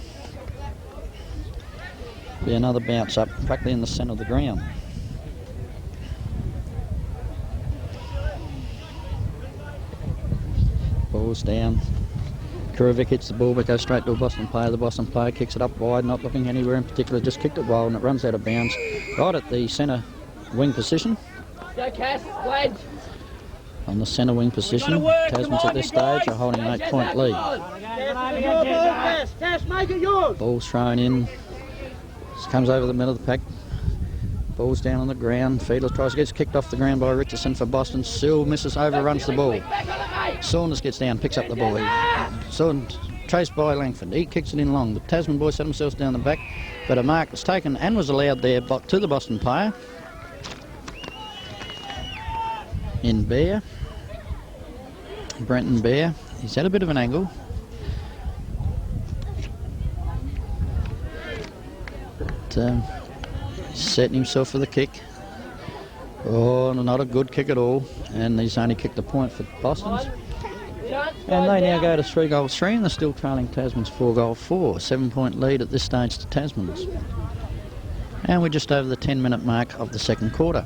bounce up, practically in the centre of the ground. Ball's down. Kurovec hits the ball, but goes straight to a Boston player. The Boston player kicks it up wide, not looking anywhere in particular, just kicked it wide, and it runs out of bounds right at the centre wing position. Go, Cass, Vladge. On the centre wing position, Tasmans at this stage are holding an 8-point lead. Cass, make it yours. Ball's thrown in This comes over the middle of the pack. Ball's down on the ground. Fiedler tries to get kicked off the ground by Richardson for Boston. Still misses, overruns the ball. Saunders gets down, picks up the ball. Saunders chased by Langford. He kicks it in long. The Tasman boys set themselves down the back, but a mark was taken and was allowed there to the Boston player. In Bear. Brenton Bear. He's had a bit of an angle. But, setting himself for the kick. Oh, not a good kick at all. And he's only kicked a point for Boston's. And they now go to 3-3, and they're still trailing Tasman's 4-4. 7-point lead at this stage to Tasman's. And we're just over the 10-minute mark of the second quarter.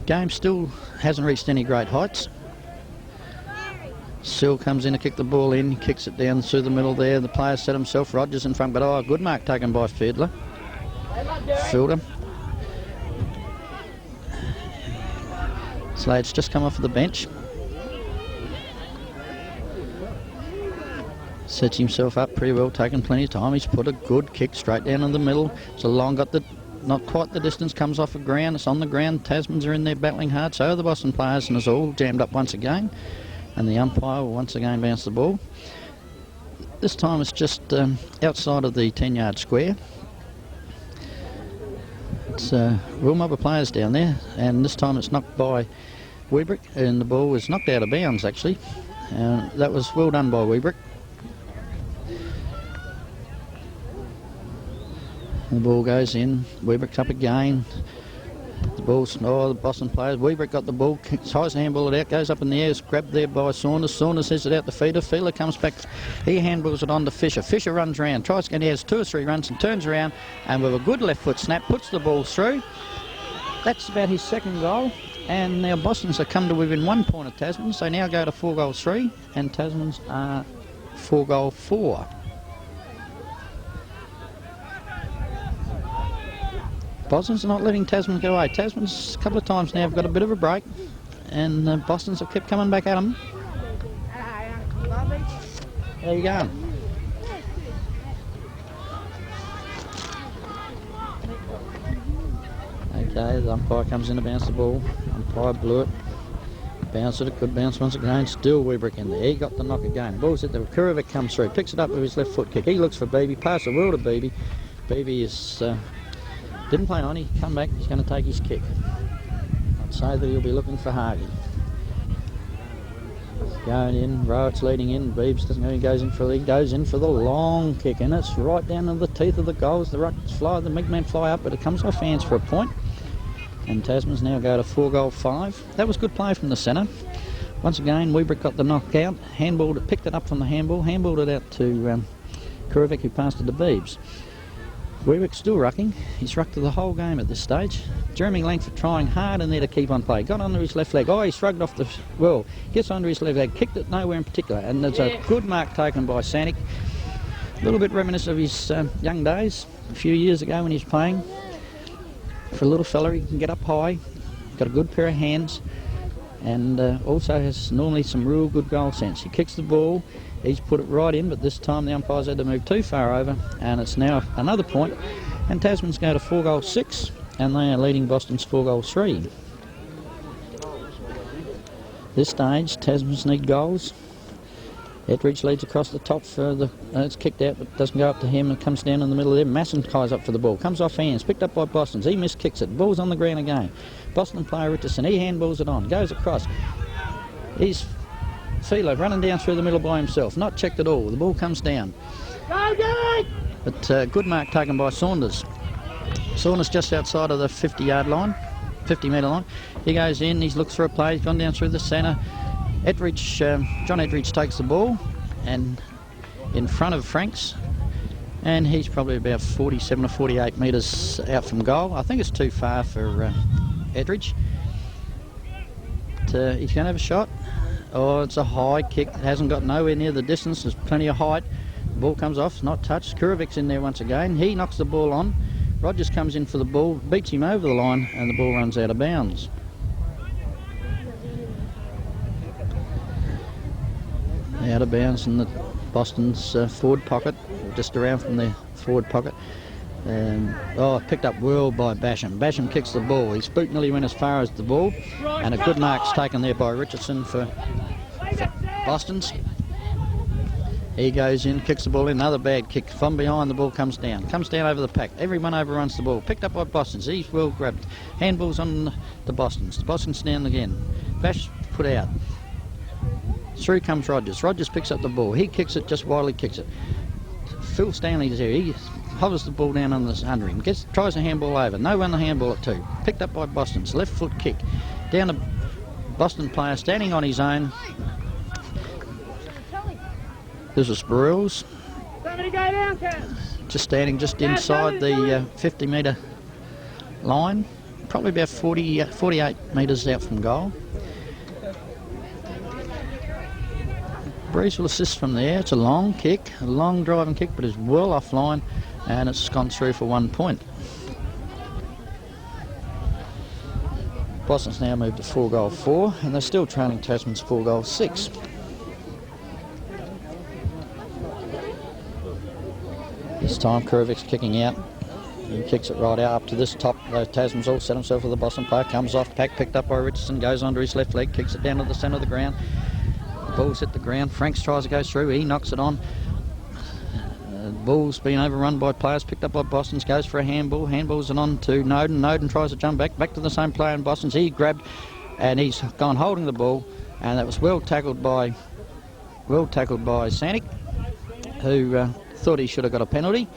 Game still hasn't reached any great heights. Sill comes in to kick the ball in, kicks it down through the middle there. The player set himself, Rogers in front, but oh, good mark taken by Fiedler. Fielder. Slade's just come off of the bench. Sets himself up pretty well, taken plenty of time. He's put a good kick straight down in the middle. It's a long, got the not quite the distance, comes off the ground. It's on the ground. Tasmans are in there battling hard. So are the Boston players, and it's all jammed up once again. And the umpire will once again bounce the ball. This time it's just outside of the 10-yard square. It's a real mob of players down there, and this time it's knocked by Wiebrecht, and the ball was knocked out of bounds actually. That was well done by Wiebrecht. The ball goes in, Wiebrecht's up again. The ball's, the Boston players, Wiebrecht got the ball, tries to handball it out, goes up in the air, it's grabbed there by Saunders. Saunders has it out the feeder. Fiedler comes back, he handballs it on to Fisher. Fisher runs around, tries to get, he has 2 or 3 runs and turns around, and with a good left foot snap, puts the ball through. That's about his second goal, and now Boston's have come to within 1 point of Tasmans. They now go to 4-3, and Tasmans are 4-4. Boston's are not letting Tasman go away. Tasman's a couple of times now have got a bit of a break, and Boston's have kept coming back at them. How you going? Okay, the umpire comes in to bounce the ball. Umpire Blewit. Bounce it, a good bounce once again. Still Wiebrecht in there. He got the knock again. Ball's at the Kurovec comes through. Picks it up with his left foot kick. He looks for Beebe. Pass the well to Beebe. Beebe is... didn't play on, he come back, he's going to take his kick. I'd say that he'll be looking for Hage. Going in, Rowett's leading in, Beebs doesn't know, he goes in for the long kick, and it's right down to the teeth of the goals. The rucks fly, the big men fly up, but it comes off hands for a point. And Tasmans now go to 4-5. That was good play from the centre. Once again, Wiebrecht got the knockout, handballed it, picked it up from the handballed it out to Kurovec, who passed it to Beebs. Wiebrecht's still rucking. He's rucked the whole game at this stage. Jeremy Langford trying hard in there to keep on play. Got under his left leg. Oh, he shrugged off the... Well, gets under his left leg. Kicked it nowhere in particular. And there's a good mark taken by Santic. A little bit reminiscent of his young days. A few years ago when he was playing. For a little fella, he can get up high. Got a good pair of hands. And also has normally some real good goal sense. He kicks the ball. He's put it right in, but this time the umpires had to move too far over, and it's now another point. And Tasmans go to 4-6, and they are leading Boston's 4-3. This stage, Tasmans need goals. Ettridge leads across the top for the... it's kicked out, but doesn't go up to him. It comes down in the middle there. Masson ties up for the ball. Comes off hands, picked up by Boston's. He miskicks it. Ball's on the ground again. Boston player Richardson, he handballs it on. Goes across. He's... Fiedler running down through the middle by himself, not checked at all. The ball comes down. But good mark taken by Saunders. Saunders just outside of the 50-yard line, 50-metre line. He goes in, he looks for a play, he's gone down through the centre. Ettridge, John Ettridge takes the ball and in front of Franks, and he's probably about 47 or 48 metres out from goal. I think it's too far for Ettridge. But, he's going to have a shot. Oh, it's a high kick. It hasn't got nowhere near the distance. There's plenty of height. The ball comes off. It's not touched. Kurovec's in there once again. He knocks the ball on. Rogers comes in for the ball, beats him over the line, and the ball runs out of bounds. Out of bounds in the Boston's forward pocket, just around from the forward pocket. Picked up well by Basham. Basham kicks the ball. His boot nearly went as far as the ball, and a good mark's taken there by Richardson for Boston's. He goes in, kicks the ball in, another bad kick. From behind, the ball comes down over the pack. Everyone overruns the ball. Picked up by Boston's. He's well grabbed. Handballs on the Boston's. The Boston's down again. Bash put out. Through comes Rogers. Rogers picks up the ball. He kicks it, just wildly kicks it. Phil Stanley's there. He hovers the ball down under him. Tries a handball over. No one the handball at 2. Picked up by Boston's. Left foot kick. Down a Boston player standing on his own. This is Barelds. Just standing just inside the 50-metre line. Probably about 48 metres out from goal. Breeze will assist from there. It's a long kick, a long driving kick, but it's well offline, and it's gone through for 1 point. Boston's now moved to 4-4, and they're still trailing Tasmans 4-6. This time Kurovec's kicking out. He kicks it right out up to this top. Those Tasmans all set himself with the Boston player. Comes off pack, picked up by Richardson, goes onto his left leg, kicks it down to the centre of the ground. The ball's hit the ground. Franks tries to go through. He knocks it on. The ball's been overrun by players, picked up by Boston's, goes for a handball. Handballs it on to Noden. Noden tries to jump back to the same player in Boston's. He grabbed, and he's gone holding the ball, and that was well tackled by Santic, who thought he should have got a penalty.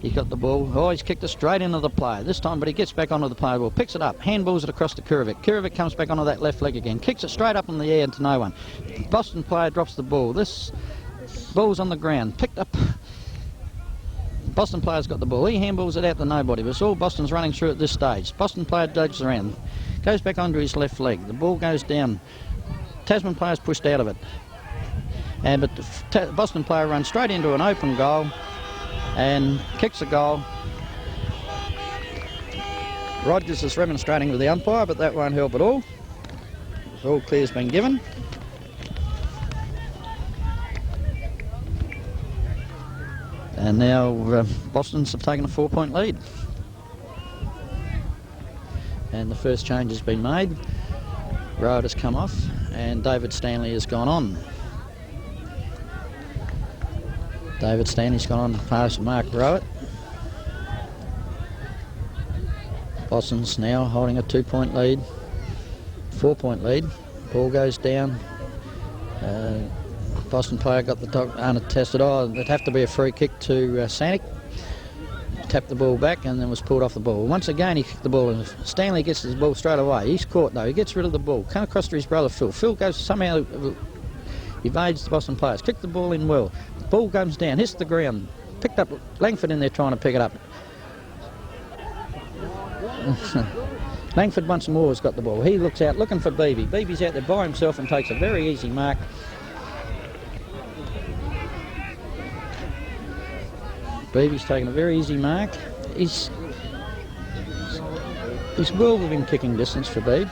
He got the ball. Oh, he's kicked it straight into the player this time, but he gets back onto the player ball, picks it up, handballs it across to Kurovec. Kurovec comes back onto that left leg again, kicks it straight up in the air into no one. Boston player drops the ball. This ball's on the ground, picked up. Boston player's got the ball. He handballs it out to nobody, but it's all Boston's running through at this stage. Boston player dodges around, goes back onto his left leg. The ball goes down. Tasman player's pushed out of it. But the Boston player runs straight into an open goal and kicks a goal. Rogers is remonstrating with the umpire, but that won't help at all. All clear's been given. And now Boston's have taken a 4-point lead. And the first change has been made. Rowett has come off and David Stanley has gone on. David Stanley's gone on past Mark Rowett. Boston's now holding a 2-point lead, 4-point lead. Ball goes down. Boston player got the top unattested. It'd have to be a free kick to Santic. Tapped the ball back and then was pulled off the ball. Once again he kicked the ball and Stanley gets his ball straight away. He's caught though. He gets rid of the ball. Come across to his brother Phil. Phil goes somehow evades the Boston players. Kicked the ball in well. Ball comes down, hits the ground. Picked up Langford in there trying to pick it up. Langford once more has got the ball. He looks out looking for Beebe. Beebe's out there by himself and takes a very easy mark. Beebe's taken a very easy mark. He's well within kicking distance for Beebe.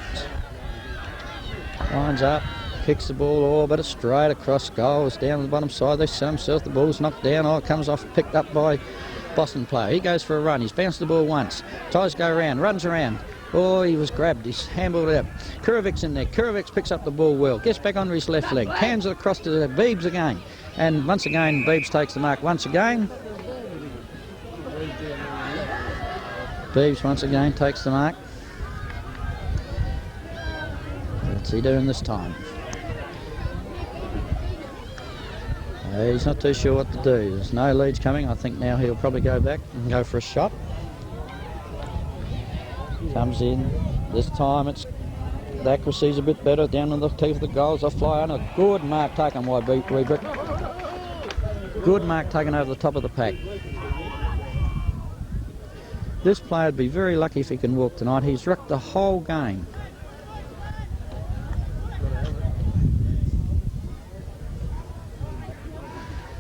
Lines up. Kicks the ball, but it's straight across goal. It's down the bottom side. They set himself. The ball's knocked down. It comes off, picked up by Boston player. He goes for a run. He's bounced the ball once. Tries to go around, runs around. Oh, he was grabbed. He's handballed it out. Kurovec's in there. Kurovec picks up the ball well. Gets back onto his left leg. Hands it across to Beebs again. And once again, Beebs takes the mark once again. Beebs once again takes the mark. What's he doing this time? He's not too sure what to do. There's no leads coming. I think now he'll probably go back and go for a shot. Comes in. This time the accuracy's a bit better. Down on the teeth of the goals. I fly on. A good mark taken by Wiebrecht. Good mark taken over the top of the pack. This player would be very lucky if he can walk tonight. He's rucked the whole game.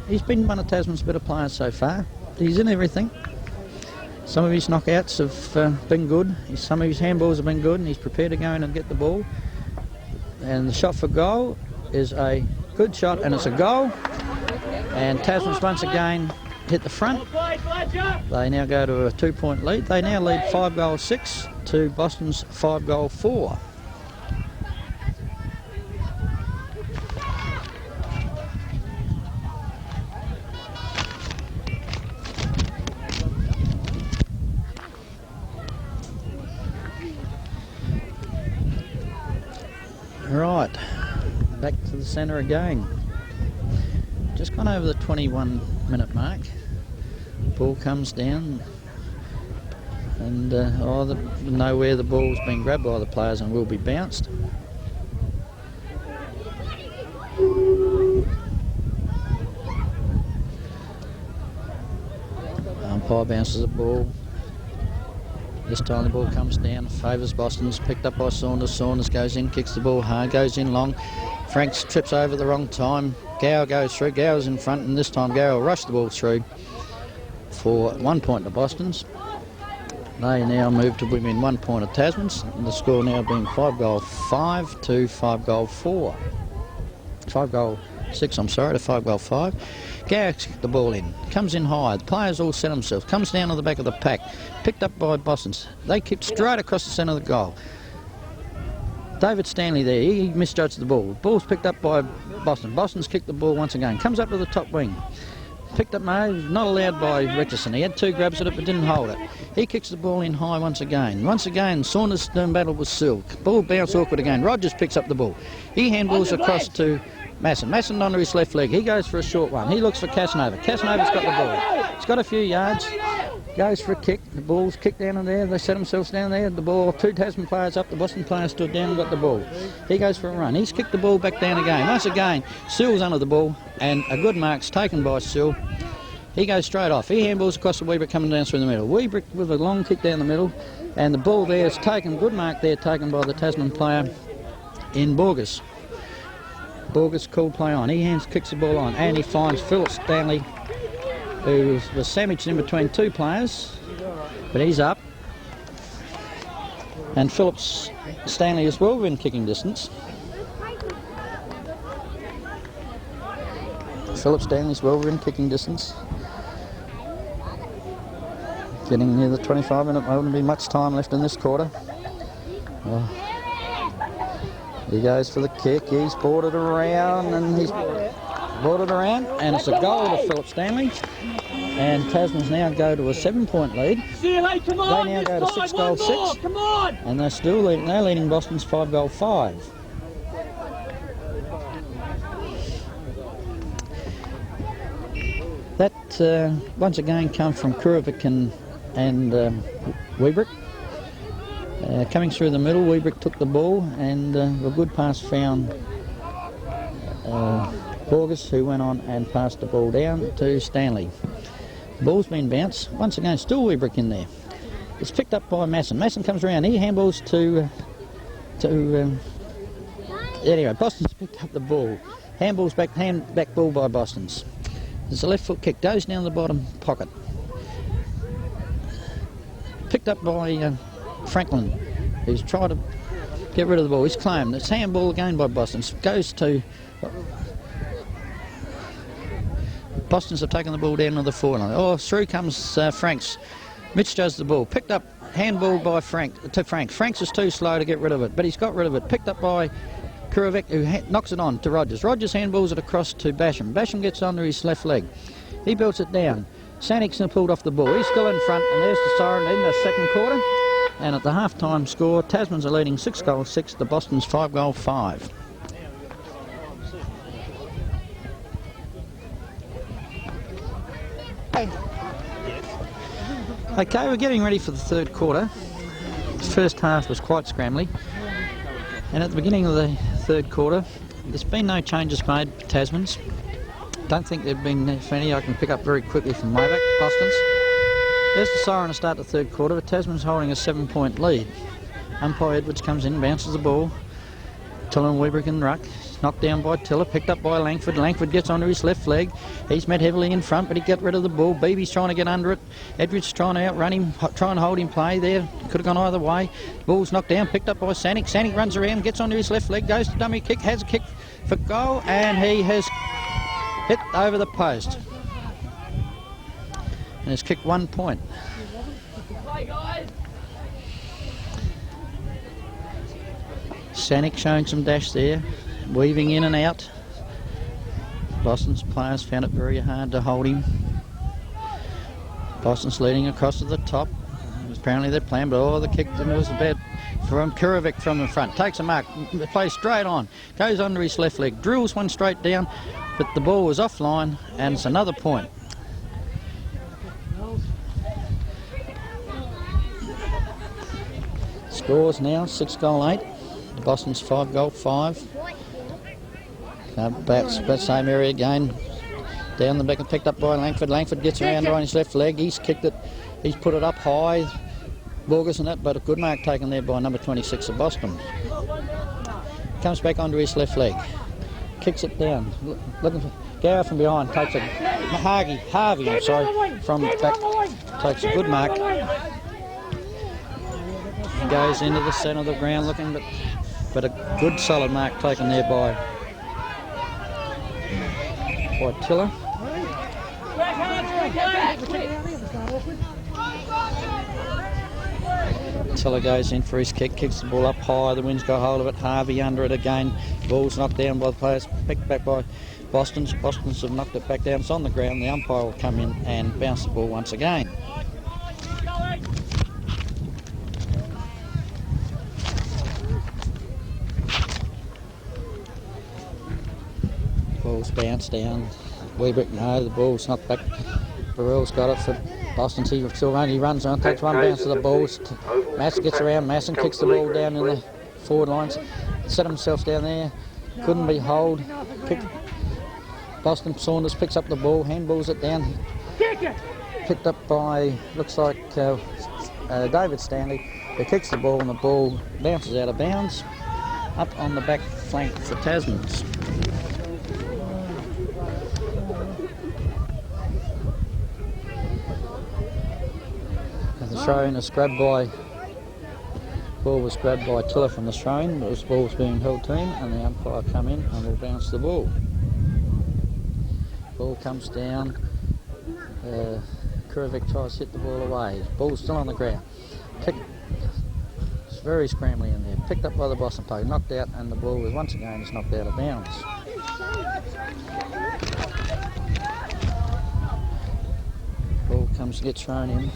He's been one of Tasman's better players so far. He's in everything. Some of his knockouts have been good. Some of his handballs have been good, and he's prepared to go in and get the ball. And the shot for goal is a good shot, and it's a goal. And Tasman's once again hit the front. Well played, Vladger. They now go to a 2-point lead. They now lead 5-6 to Boston's 5-4. Right, back to the centre again. Just gone over the 21-minute mark. Ball comes down, and know where the ball's been grabbed by the players and will be bounced. Umpire bounces the ball. This time the ball comes down, favours Boston's, picked up by Saunders. Saunders goes in, kicks the ball hard, goes in long. Franks trips over at the wrong time. Gower goes through, Gower's in front, and this time Gower will rush the ball through for 1 point to Boston's. They now move to within 1 point of Tasmans, and the score now being 5-5 to 5-4. 5-6, I'm sorry, to 5-5. Gower kicks the ball in, comes in high, the players all set themselves, comes down to the back of the pack, picked up by Boston's. They kicked straight across the centre of the goal. David Stanley there, he misjudged the ball. Ball's picked up by Boston. Boston's kicked the ball once again, comes up to the top wing. Picked up May, not allowed by Richardson. He had 2 grabs at it but didn't hold it. He kicks the ball in high once again. Once again, Saunders doing battle with Silk. Ball bounce awkward again. Rogers picks up the ball. He handballs across to Masson. Masson onto his left leg. He goes for a short one. He looks for Casanova. Casanova's got the ball. He's got a few yards. Goes for a kick. The ball's kicked down in there. They set themselves down there. The ball, 2 Tasman players up. The Boston players stood down and got the ball. He goes for a run. He's kicked the ball back down again. Once again, Sewell's under the ball, and a good mark's taken by Sewell. He goes straight off. He handballs across to Wiebrecht coming down through the middle. Wiebrecht with a long kick down the middle, and the ball there is taken. Good mark there taken by the Tasman player in Borges. Borges called play on. He kicks the ball on, and he finds Philip Stanley, who was sandwiched in between 2 players, but he's up. And Philip Stanley as well within kicking distance. Philip Stanley's well within kicking distance. Getting near the 25-minute, there won't be much time left in this quarter. He goes for the kick, he's brought it around, and it's a goal to Philip Stanley. And Tasmans now go to a 7-point lead. They now go to 6-6, and they're still leading. They're leading Boston's 5-5. That once again come from Kurovec and Wiebrecht. Coming through the middle, Wiebrecht took the ball, and a good pass found Borges, who went on and passed the ball down to Stanley. The ball's been bounced. Once again, still Wiebrecht in there. It's picked up by Masson. Masson comes around. He handballs to anyway, Boston's picked up the ball. Handballs back, hand back ball by Boston's. There's a left foot kick, goes down the bottom pocket. Picked up by Franklin, who's tried to get rid of the ball. He's claimed. It's handball again by Boston. Goes to... Boston's have taken the ball down to the 4-line. Oh, through comes Franks. Mitch does the ball. Picked up, handball by Franks. Franks is too slow to get rid of it, but he's got rid of it. Picked up by Kurovec, who knocks it on to Rogers. Rogers handballs it across to Basham. Basham gets onto his left leg. He belts it down. Santic's pulled off the ball. He's still in front, and there's the siren in the second quarter. And at the half-time score, Tasmans are leading 6-6 to Boston's 5-5. Okay, we're getting ready for the third quarter. The first half was quite scrambly. And at the beginning of the third quarter, there's been no changes made for Tasmans. Don't think there've been any I can pick up very quickly from Wiebrecht, Boston's. There's the siren to start the third quarter, but Tasman's holding a 7-point lead. Umpire Edwards comes in, bounces the ball. Tiller and Wiebrecht in ruck. Knocked down by Tiller, picked up by Langford. Langford gets onto his left leg. He's met heavily in front, but he got rid of the ball. Beebe's trying to get under it. Edridge trying to outrun him, trying to hold him play there. Could have gone either way. The ball's knocked down, picked up by Santic. Santic runs around, gets onto his left leg, goes to dummy kick, has a kick for goal, and he has hit over the post. and has kicked 1 point. Play, guys. Santic showing some dash there, weaving in and out. Boston's players found it very hard to hold him. Boston's leading across to the top. Apparently they're playing, but the kick was bad from Kurovec from the front. Takes a mark, plays straight on, goes under his left leg, drills one straight down, but the ball was offline, and it's another point. Scores now 6-8. Boston's 5-5. About same area again. Down the back and picked up by Langford. Langford gets around on his left leg. He's kicked it. He's put it up high. Borges and that, but a good mark taken there by number 26 of Boston. Comes back onto his left leg. Kicks it down. Looking for Gower from behind. Takes it. Harvey, I'm sorry, from back. Takes a good mark. Goes into the centre of the ground looking, but a good solid mark taken there by Tiller. Tiller goes in for his kick, kicks the ball up high, the wind's got hold of it, Harvey under it again, ball's knocked down by the players, picked back by Boston's have knocked it back down, it's on the ground, the umpire will come in and bounce the ball once again. Ball's bounced down. Wiebrecht, no, the ball's knocked back. Barelds got it for Boston. He runs on, takes one bounce to the ball. Mass gets around, Masson kicks the ball down in the forward lines. Set himself down there. Couldn't be hold. Boston Saunders picks up the ball, handballs it down. Picked up by, looks like David Stanley. He kicks the ball and the ball bounces out of bounds. Up on the back flank for Tasmans. The throw-in is grabbed by, ball was grabbed by Tiller from the throw-in, but the ball was being held to him, and the umpire come in and will bounce the ball. Ball comes down, Kurovec tries to hit the ball away, ball's still on the ground. It's very scrambly in there, picked up by the Boston player, knocked out, and the ball was once again is knocked out of bounds. Ball gets thrown in.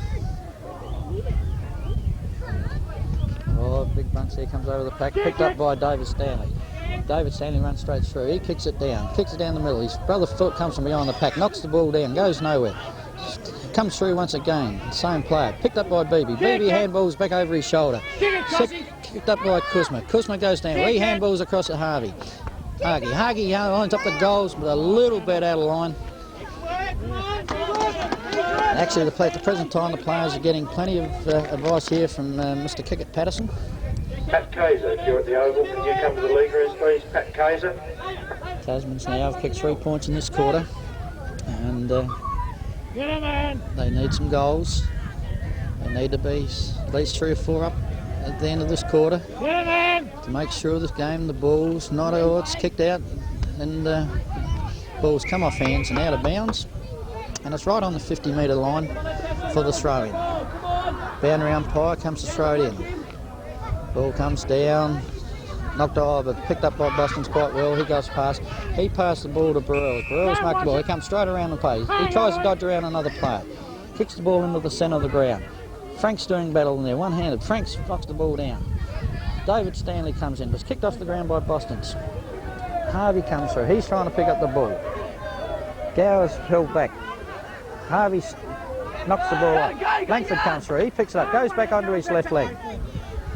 Oh, big bunch there, comes over the pack, picked up by David Stanley. David Stanley runs straight through, he kicks it down the middle. His brother foot comes from behind the pack, knocks the ball down, goes nowhere. Comes through once again, same player, picked up by Beebe. Beebe handballs back over his shoulder. Picked up by Kuzma. Kuzma goes down, he handballs across at Harvey. Hage lines up the goals, but a little bit out of line. Actually, at the present time, the players are getting plenty of advice here from Mr. Kickett Patterson. Pat Kaiser, if you're at the Oval, can you come to the league rooms, please? Pat Kaiser. Tasmans now have kicked 3 points in this quarter, and they need some goals. They need to be at least 3 or 4 up at the end of this quarter to make sure this game, the ball's not it's kicked out, and ball's come off hands and out of bounds. And it's right on the 50-metre line for the throw-in. Boundary umpire comes to throw it in. Ball comes down, knocked over, but picked up by Boston's quite well. He goes past. He passed the ball to Barelds. Barelds marked the ball. He comes straight around the play. He tries to dodge around another player. Kicks the ball into the centre of the ground. Frank's doing battle in there, one-handed. Frank's knocks the ball down. David Stanley comes in. It's kicked off the ground by Boston's. Harvey comes through. He's trying to pick up the ball. Gower's held back. Harvey knocks the ball up. Langford comes through. He picks it up. Goes back onto his left leg.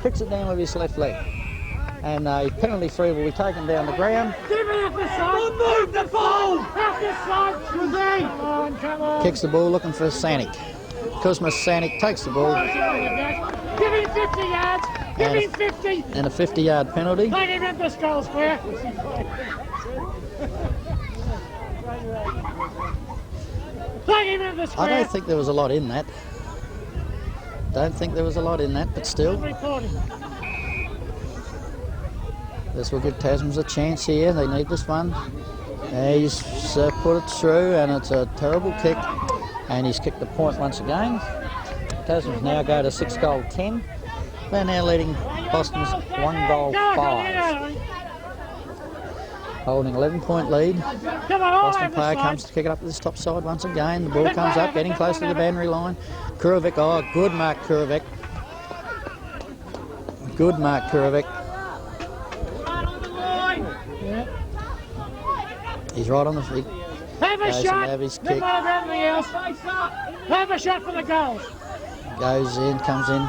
Kicks it down with his left leg. And a penalty free will be taken down the ground. Move the ball! Come on. Kicks the ball looking for Santic. Kuzma Santic takes the ball. Give him 50 yards. Give him 50. And a 50-yard penalty. Play him in the skull square. I don't think there was a lot in that. But still. This will give Tasmans a chance here. They need this one. He's put it through, and it's a terrible kick. And he's kicked the point once again. Tasmans now go to 6 goal 10. They're now leading Boston's 1 goal 5. Holding 11-point lead. Boston player comes to kick it up to this top side once again. The ball comes up, getting close to the boundary line. Kurovec, oh, good mark, Kurovec. Good mark, Kurovec. He's right on the feet. Have a shot. Have his kick. Have a shot for the goals. Goes in, comes in.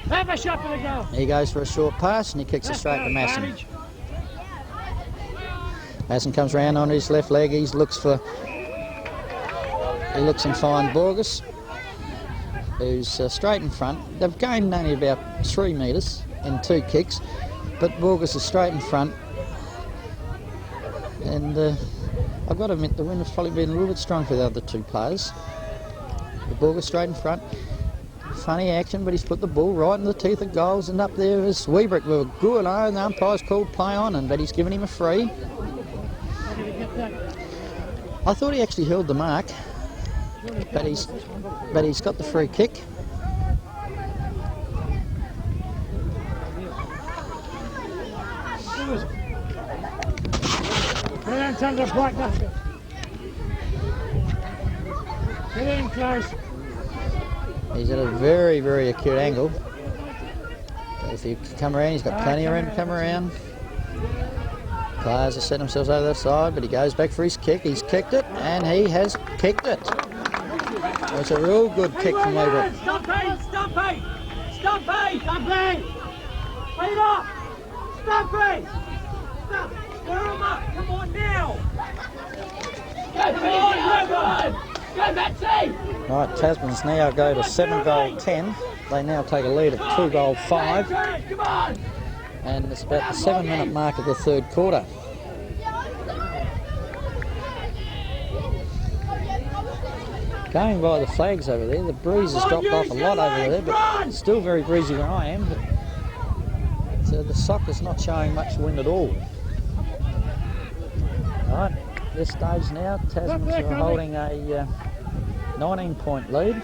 Have a shot for the goal. He goes for a short pass and he kicks it straight to Masson. Masson comes round on his left leg. He looks and finds Borges, who's straight in front. They've gained only about 3 metres in 2 kicks, but Borges is straight in front. And I've got to admit, the wind has probably been a little bit strong for the other 2 players. The Borges straight in front. Funny action, but he's put the ball right in the teeth of goals, and up there is Wiebrecht with a good and the umpire's called play on, but he's given him a free. I thought he actually held the mark, but he's got the free kick. Get in close. He's at a very, very acute angle. If he can come around, he's got plenty of room to come around. Players are setting themselves over the side, but he goes back for his kick. He's kicked it, and he has kicked it. It's a real good kick from Wiebrecht. Stop it! Stop it! Stop it! Stop it! Wait up! Stop it! Stop! Stir him up! Come on now! Go, Betsy! Right, Tasmans now go to 7 goal 10. They now take a lead at 2 goal 5. Come on! And it's about the 7-minute mark of the 3rd quarter. Going by the flags over there, the breeze has dropped off a lot over there, but it's still very breezy where I am. But so the soccer's not showing much wind at all. Right, this stage now, Tasmans are holding a 19-point lead.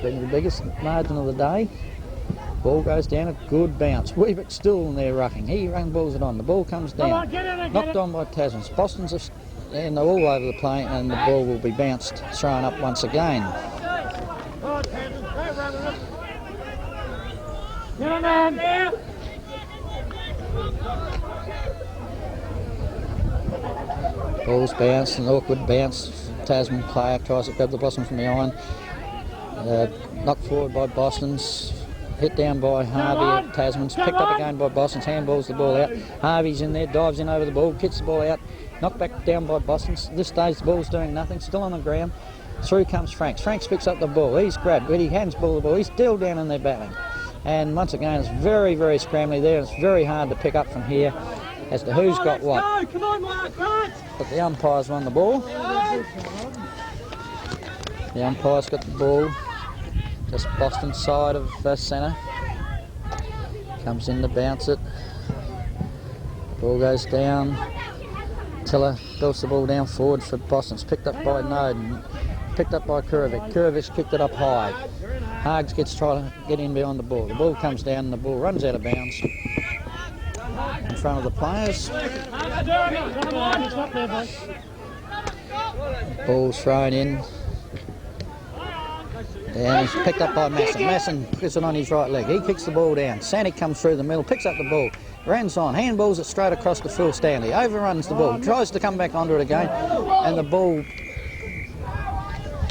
Being the biggest margin of the day. Ball goes down, a good bounce. Wiebrecht still in there rucking. He balls it on. The ball comes down. Knocked on by Tasmans. Boston's and they're all over the plane, and the ball will be bounced, thrown up once again. Ball's bounced, an awkward bounce. Tasman player tries to grab the Boston from behind. Knocked forward by Boston's. Hit down by Harvey at Tasmans. Picked up again by Boston's. Handballs the ball out. Harvey's in there, dives in over the ball, kicks the ball out. Knocked back down by Boston's. This stage the ball's doing nothing, still on the ground. Through comes Franks. Franks picks up the ball. He's grabbed, but he hands ball the ball. He's still down in there battling. And once again, it's very, very scrambly there. It's very hard to pick up from here as to who's got what. But the umpires won the ball. The umpires got the ball. Just Boston's side of centre. Comes in to bounce it. Ball goes down. Tiller belts the ball down forward for Boston's. Picked up by Noden. Picked up by Kurovec. Kurovec kicked it up high. Hage gets trying to get in behind the ball. The ball comes down and the ball runs out of bounds in front of the players. Ball's thrown in. And he's picked up by Masson. Masson puts it on his right leg. He kicks the ball down. Santic comes through the middle, picks up the ball, runs on, handballs it straight across to Phil Stanley, overruns the ball, tries to come back onto it again, and the ball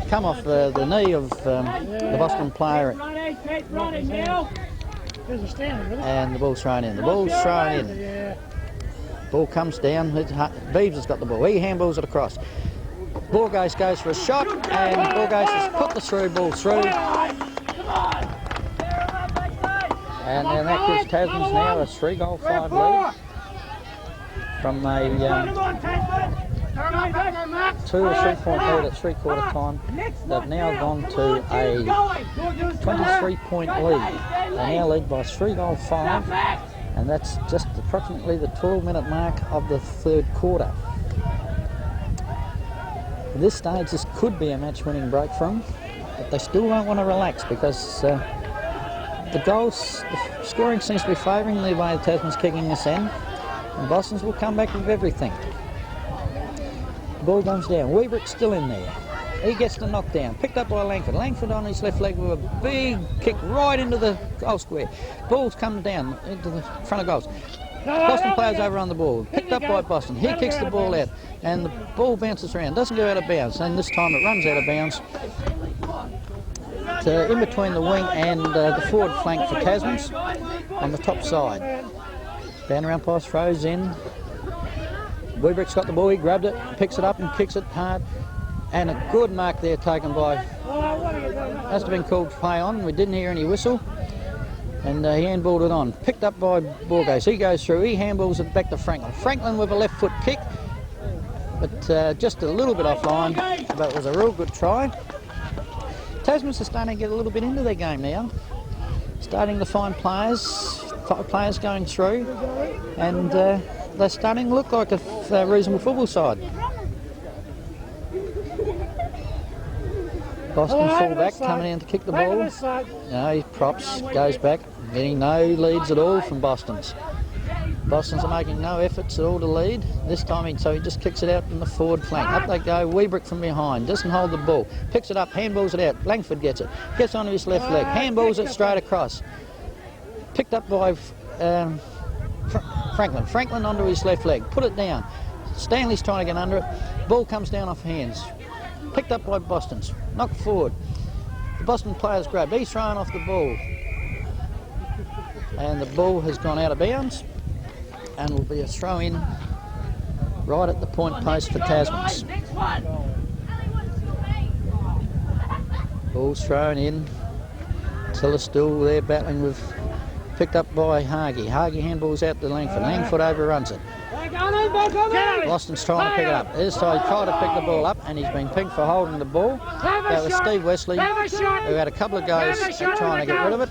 come off the knee of the Boston player. And the ball's thrown in. The ball's thrown in. Ball comes down. Beeves has got the ball. He handballs it across. Borges goes for a shot, and Borges has put the through ball through. And then that gives Tasmans now a 3 goal 5 lead from a 2 or 3 point lead at 3/4 time. They've now gone to a 23-point lead. They now lead by 3 goal 5, and that's just approximately the 12-minute mark of the 3rd quarter. At this stage, this could be a match-winning break for them, but they still don't want to relax because the scoring seems to be favouring the way the Tasmans kicking this end, and Boston's will come back with everything. The ball comes down. Wiebrecht's still in there. He gets the knockdown, picked up by Langford. Langford on his left leg with a big kick right into the goal square. Ball's come down into the front of goals. Boston players over on the ball, picked up by Boston. He kicks the ball out, and the ball bounces around, doesn't go out of bounds, and this time it runs out of bounds. In between the wing and the forward flank for Tasmans on the top side. Down around pass, throws in. Wiebrecht's got the ball, he grabbed it, picks it up and kicks it hard. And a good mark there taken by, has to have been called play on, we didn't hear any whistle. And he handballed it on. Picked up by Borges, he goes through, he handballs it back to Franklin. Franklin with a left foot kick, but just a little bit offline, but it was a real good try. Tasmans are starting to get a little bit into their game now. Starting to find players going through, and they're starting to look like a reasonable football side. Boston fullback coming in to kick the ball. No, he props, goes back, getting no leads at all from Boston's. Boston's are making no efforts at all to lead. This time, so he just kicks it out in the forward flank. Up they go, Wiebrecht from behind, doesn't hold the ball. Picks it up, handballs it out. Langford gets it, gets onto his left leg, handballs it straight across. Picked up by Franklin. Franklin onto his left leg, put it down. Stanley's trying to get under it. Ball comes down off hands. Picked up by Boston's, knocked forward. The Boston players grab, he's throwing off the ball. And the ball has gone out of bounds and will be a throw in right at the point post for Tasmans. Ball's thrown in. Tiller still there battling with, picked up by Hage. Hage handballs out to Langford. Langford overruns it. Boston's trying to pick it up. This time he tried to pick the ball up and he's been pinked for holding the ball. That was Steve Wesley, who had a couple of goes at trying to get rid of it.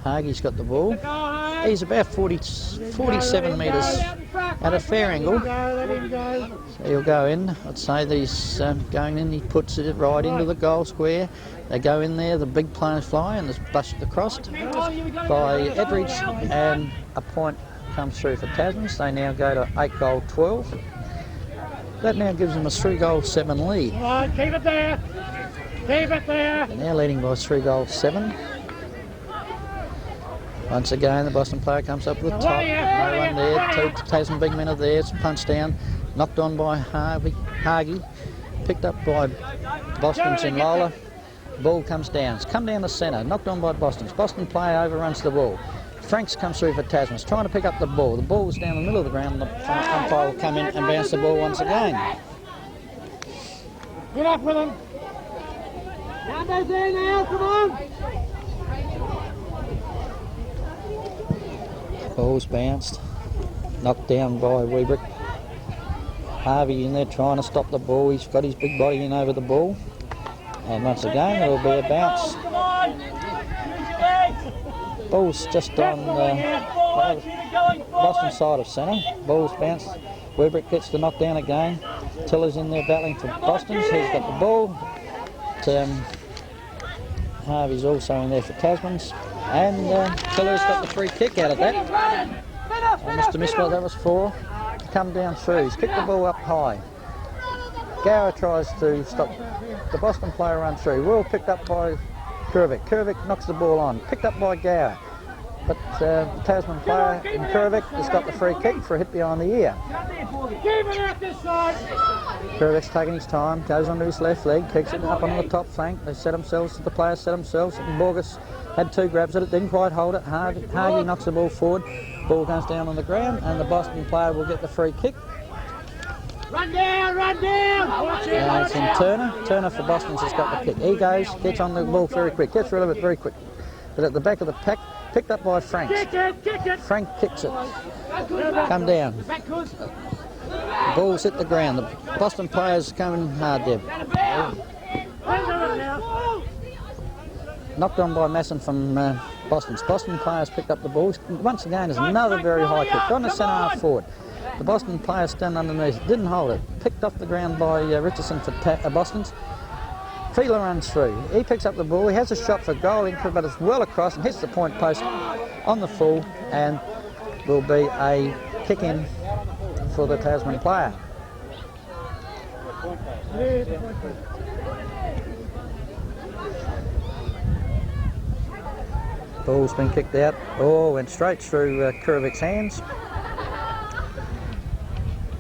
Hage's got the ball. He's about 47 metres at a fair angle. So he'll go in. I'd say that he's going in. He puts it right into the goal square. They go in there. The big players fly and it's busted across by Ettridge, and a point comes through for Tasmans. They now go to 8-12. That now gives them a 3-7 lead. Keep it there. Keep it there. They're now leading by 3-7. Once again, the Boston player comes up with the top. No one there. Two Tasman big men are there. It's punched down. Knocked on by Hage. Picked up by Boston's in Lola. Ball comes down. It's come down the centre. Knocked on by Boston's. Boston player overruns the ball. Franks comes through for Tasmans, trying to pick up the ball. The ball was down the middle of the ground, and the umpire will come in and bounce the ball once again. Get up with him. Nando's there now, come on. Ball's bounced. Knocked down by Wiebrecht. Harvey in there trying to stop the ball. He's got his big body in over the ball. And once again, there will be a bounce. Ball's just on Boston side of centre. Ball's bounced. Wiebrecht gets the knockdown again. Tiller's in there battling for Boston's. He's got the ball. Harvey's also in there for Tasmans. And Tiller's got the free kick out of that. I must have missed what that was for. Come down through. He's kicked the ball up high. Gower tries to stop the Boston player run through. Well picked up by Kurovec. Kurovec knocks the ball on. Picked up by Gower. But the Tasman player in Kurovec has got the free kick for a hit behind the ear. Kurovec's taking his time, goes onto his left leg, kicks it up on the top flank. They set themselves, the players set themselves, and Borges had two grabs at it, didn't quite hold it. Hage knocks the ball forward, ball goes down on the ground, and the Boston player will get the free kick. Run down, run down! And it's in Turner. Turner for Boston's has got the kick. He goes, gets on the ball very quick, gets rid of it very quick. But at the back of the pack, picked up by Franks. Kick it! Frank kicks it. Come down. The ball's hit the ground. The Boston players coming hard there. Knocked on by Masson from Boston's. Boston players picked up the ball. Once again, there's another very high kick. On the centre half forward. The Boston player stand underneath, didn't hold it, picked off the ground by Richardson for Boston's. Fiedler runs through, he picks up the ball, he has a shot for goal, but it's well across and hits the point post on the full, and will be a kick in for the Tasman player. Ball's been kicked out. Oh, went straight through Kurovec's hands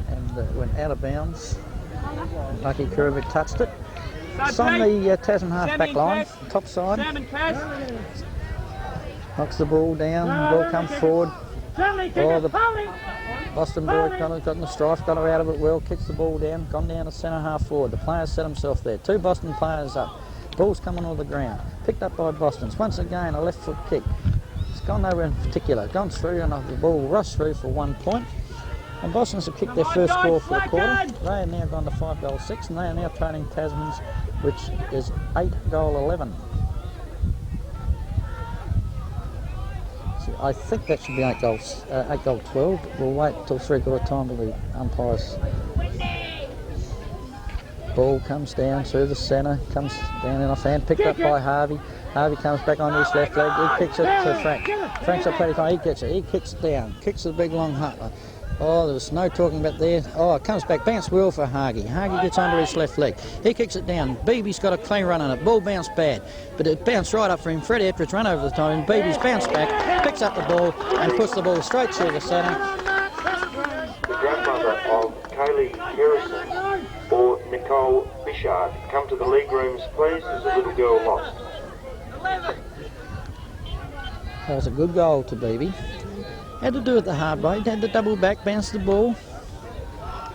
and went out of bounds. Lucky Kurovec touched it. It's on the Tasman half-back line, top side. Knocks the ball down, ball comes forward. Oh, the Boston boy got in the strife, got her out of it well, kicks the ball down, gone down to centre half forward. The players set himself there. Two Boston players up. Ball's coming on the ground. Picked up by Boston's. Once again, a left foot kick. It's gone nowhere in particular. Gone through and the ball rushed through for 1 point. And Boston's have kicked their first score for the quarter. They are now gone to 5-6 and they are now trailing Tasmans, which is 8-11. I think that should be 8-12. We'll wait till 3/4 time till the umpires. Ball comes down through the centre, comes down in off hand, picked up by Harvey. Harvey comes back on his left leg, he kicks it to Frank. Frank's up plenty, he gets it, he kicks it down, kicks the big long hut. Oh, there was no talking about there. Oh, it comes back, bounce well for Hage. Hage gets under his left leg. He kicks it down. Beebe's got a clean run on it. Ball bounced bad, but it bounced right up for him. Freddie Ettridge run over the time. Beebe's bounced back, picks up the ball and puts the ball straight through the centre. The grandmother of Kaylee Harrison or Nicole Bishard, come to the league rooms please, there's a little girl lost. That was a good goal to Beebe. Had to do it the hard way, had to double back, bounce the ball.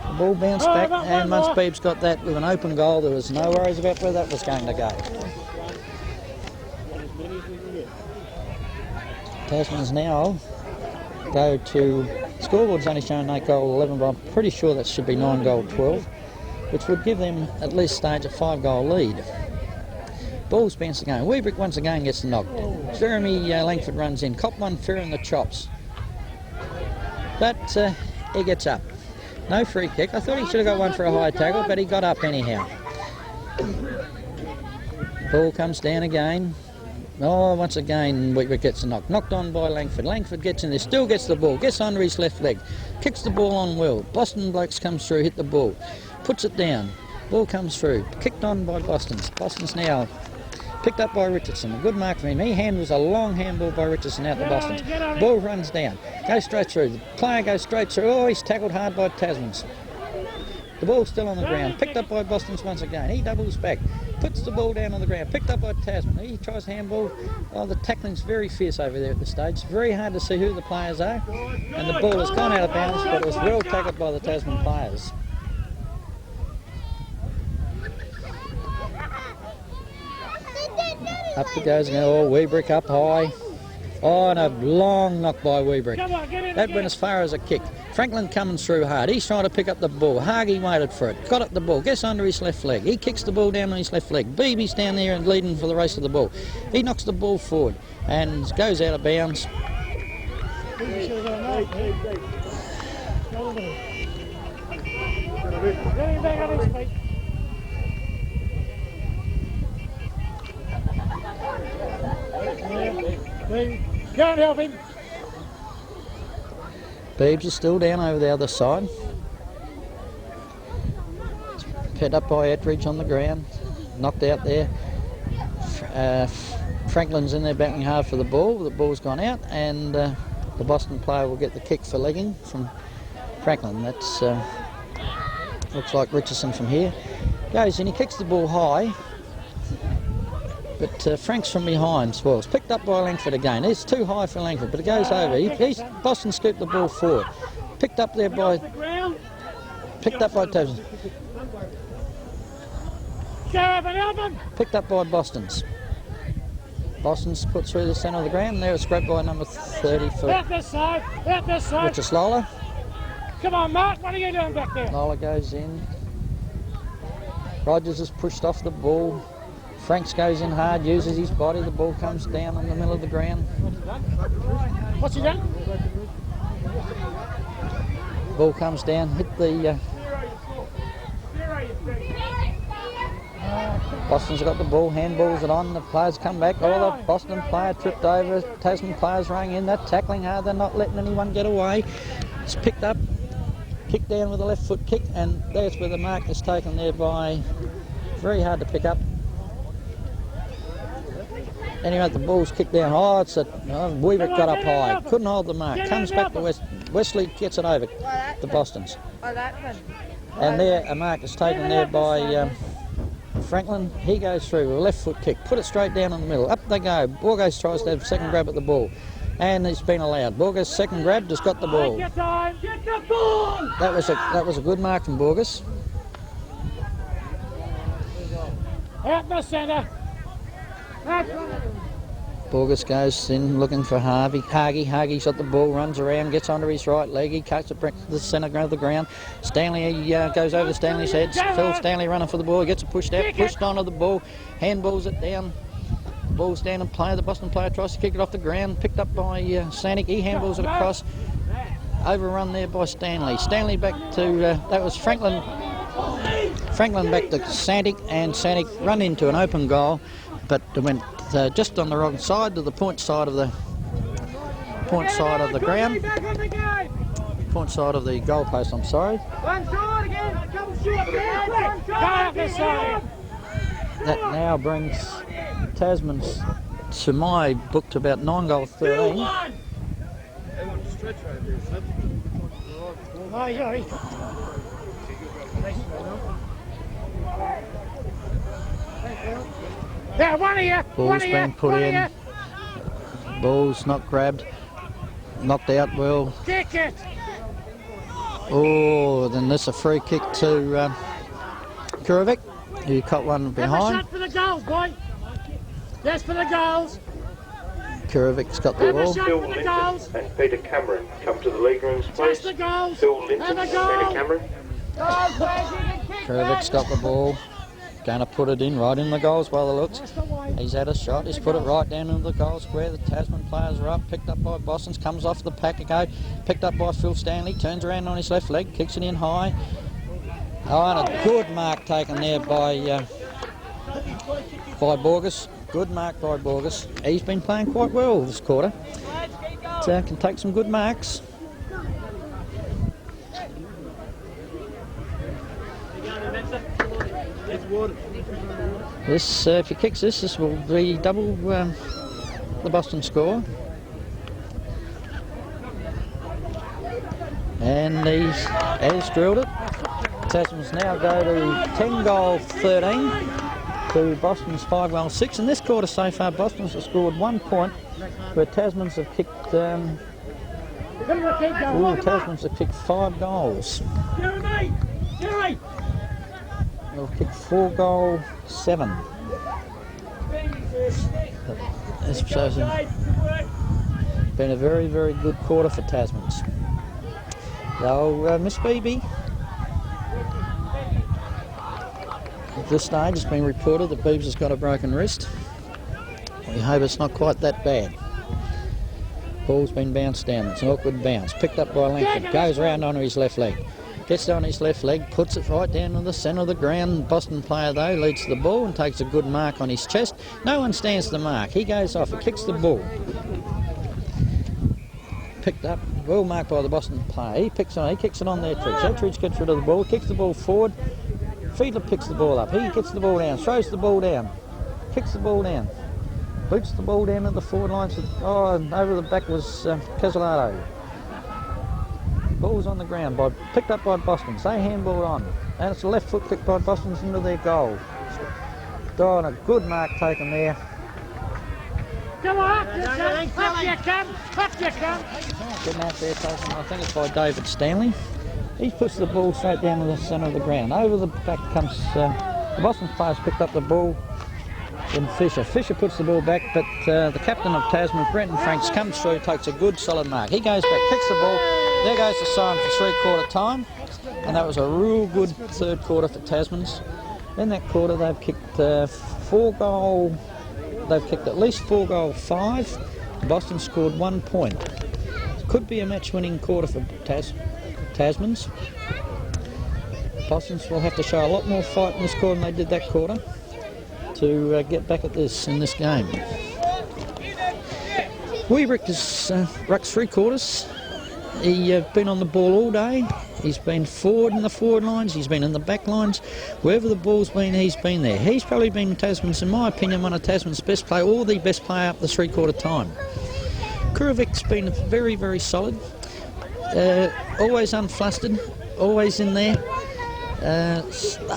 The ball bounced back, and once Beeb's got that with an open goal, there was no worries about where that was going to go. Tasmans now go to, scoreboard's only showing 8-11, but I'm pretty sure that should be 9-12, which would give them at least stage a 5-goal lead. Ball's bounced again. Wiebrecht once again gets knocked. Jeremy Langford runs in, cop one fair in the chops. But he gets up. No free kick. I thought he should have got one for a high tackle, but he got up anyhow. Ball comes down again. Oh, once again, Wiebrecht gets knocked. Knocked on by Langford. Langford gets in there, still gets the ball, gets under his left leg, kicks the ball on well. Boston blokes comes through, hit the ball, puts it down. Ball comes through, kicked on by Boston's. Boston's now picked up by Richardson. A good mark for him. He handles a long handball by Richardson out to Boston's. Ball runs down, goes straight through. The player goes straight through. Oh, he's tackled hard by Tasmans. The ball's still on the ground, picked up by Boston's once again. He doubles back, puts the ball down on the ground, picked up by Tasman. He tries handball. Oh, the tackling's very fierce over there at the stage. It's very hard to see who the players are. And the ball has gone out of bounds, but it was well tackled by the Tasman players. Up it goes again. Oh, Wiebrecht up high. Oh, and a long knock by Wiebrecht. That went as far as a kick. Franklin coming through hard. He's trying to pick up the ball. Hage waited for it. Got up the ball. Gets under his left leg. He kicks the ball down on his left leg. Beebe's down there and leading for the race of the ball. He knocks the ball forward and goes out of bounds. Can't help him. Beebs is still down over the other side. Picked up by Ettridge on the ground. Knocked out there. Franklin's in there battling hard for the ball. The ball's gone out and the Boston player will get the kick for legging from Franklin. That's looks like Richardson from here. Goes in, he kicks the ball high. But Franks from behind spoils. Picked up by Langford again. It's too high for Langford, but it goes over. Boston scooped the ball forward. Picked up there by Tasman. Picked up by Boston's. Boston's put through the centre of the ground. And there it's grabbed by number 30 for Richard Lola. Come on, Mark, what are you doing back there? Lola goes in. Rogers has pushed off the ball. Franks goes in hard, uses his body, the ball comes down in the middle of the ground. What's he done? Ball comes down, hit the... Boston's got the ball, handballs it on, the players come back. Oh, the Boston player tripped over, Tasman players running in, they're tackling hard, they're not letting anyone get away. It's picked up, kicked down with a left foot kick, and there's where the mark is taken there by... Very hard to pick up. Anyway, the ball's kicked down. Oh, it's a... Wiebrecht got up high, couldn't hold the mark. Comes back to Wesley, gets it over, the Bostons. And there, a mark is taken there by... Franklin, he goes through with a left foot kick, put it straight down in the middle, up they go. Borges tries to have a second grab at the ball, and he's been allowed. Borges' second grab just got the ball. Get the ball! That was a good mark from Borges. Out the centre. Borges goes in looking for Hage. Hage's got the ball, runs around, gets onto his right leg. He cuts it back to the centre of the ground. Stanley goes over Stanley's head. Phil Stanley running for the ball. He gets it pushed out, pushed onto the ball. Handballs it down. The ball's down and play. The Boston player tries to kick it off the ground. Picked up by Santic. He handballs it across. Overrun there by Stanley. Stanley back to, that was Franklin. Franklin back to Santic, and Santic run into an open goal, but it went just on the wrong side to the point side of the ground. Point side of the goal post, I'm sorry. That now brings Tasmans to my book to about 9 goals 13. Yeah, one of you. Ball's been put in. Ball's not grabbed. Knocked out well. Kick it. Oh, then there's a free kick to Kurovec, who caught one behind. Have a shot for the goals, boy. Yes, for the goals. Kurovec's got the Have a ball. shot Phil for the Linton goals. and Peter Cameron come to the league rooms, please. Touch the goals. Phil Linton Have and a goal. Peter Cameron. Kurovec's got the ball. Going to put it in right in the goals by the looks. He's had a shot. He's put it right down into the goal square. The Tasman players are up. Picked up by Boston's. Comes off the pack again. Picked up by Phil Stanley. Turns around on his left leg. Kicks it in high. Oh, and a good mark taken there by Borges. Good mark by Borges. He's been playing quite well this quarter. Can take some good marks. This, if he kicks this will be double the Boston score. And he's drilled it. Tasmans now go to 10 goal 13 to Boston's 5 goal 6. In this quarter so far, Boston's have scored 1 point, where Tasmans have kicked. Tasmans have kicked 5 goals. Jeremy! They'll kick 4 goal 7. It's been a very, very good quarter for Tasmans. They'll miss BB. At this stage, it's been reported that Beebs has got a broken wrist. We hope it's not quite that bad. Ball's been bounced down. It's an awkward bounce. Picked up by Langford. Goes round onto his left leg. Gets on his left leg, puts it right down in the centre of the ground. Boston player, though, leads the ball and takes a good mark on his chest. No one stands the mark. He goes off. He kicks the ball. Picked up. Well marked by the Boston player. He kicks it on there. Ettridge gets rid of the ball. Kicks the ball forward. Fiedler picks the ball up. He gets the ball down. Throws the ball down. Kicks the ball down. Boots the ball down at the forward lines. Oh, and over the back was Casanova. Ball's on the ground, picked up by Boston. They handball on. And it's a left foot kick by Boston's into their goal. Oh, and a good mark taken there. Come on, up you come! Good mark there taken, I think it's by David Stanley. He puts the ball straight down to the centre of the ground. Over the back comes, the Boston players picked up the ball. Then Fisher puts the ball back, but the captain of Tasman, Brenton Franks, comes through, takes a good solid mark. He goes back, kicks the ball. There goes the siren for 3/4 time, and that was a real good third quarter for Tasmans. In that quarter, they've kicked 4 goal. They've kicked at least 4 goal 5. Boston scored 1 point. Could be a match-winning quarter for Tasmans. Boston's will have to show a lot more fight in this quarter than they did that quarter to get back at this in this game. Wiebrecht is rucks 3 quarters. He's been on the ball all day. He's been forward in the forward lines. He's been in the back lines. Wherever the ball's been, he's been there. He's probably been Tasman's, in my opinion, one of Tasman's best player, or the best player up the 3/4 time. Kurovec's been very, very solid. Always unflustered. Always in there.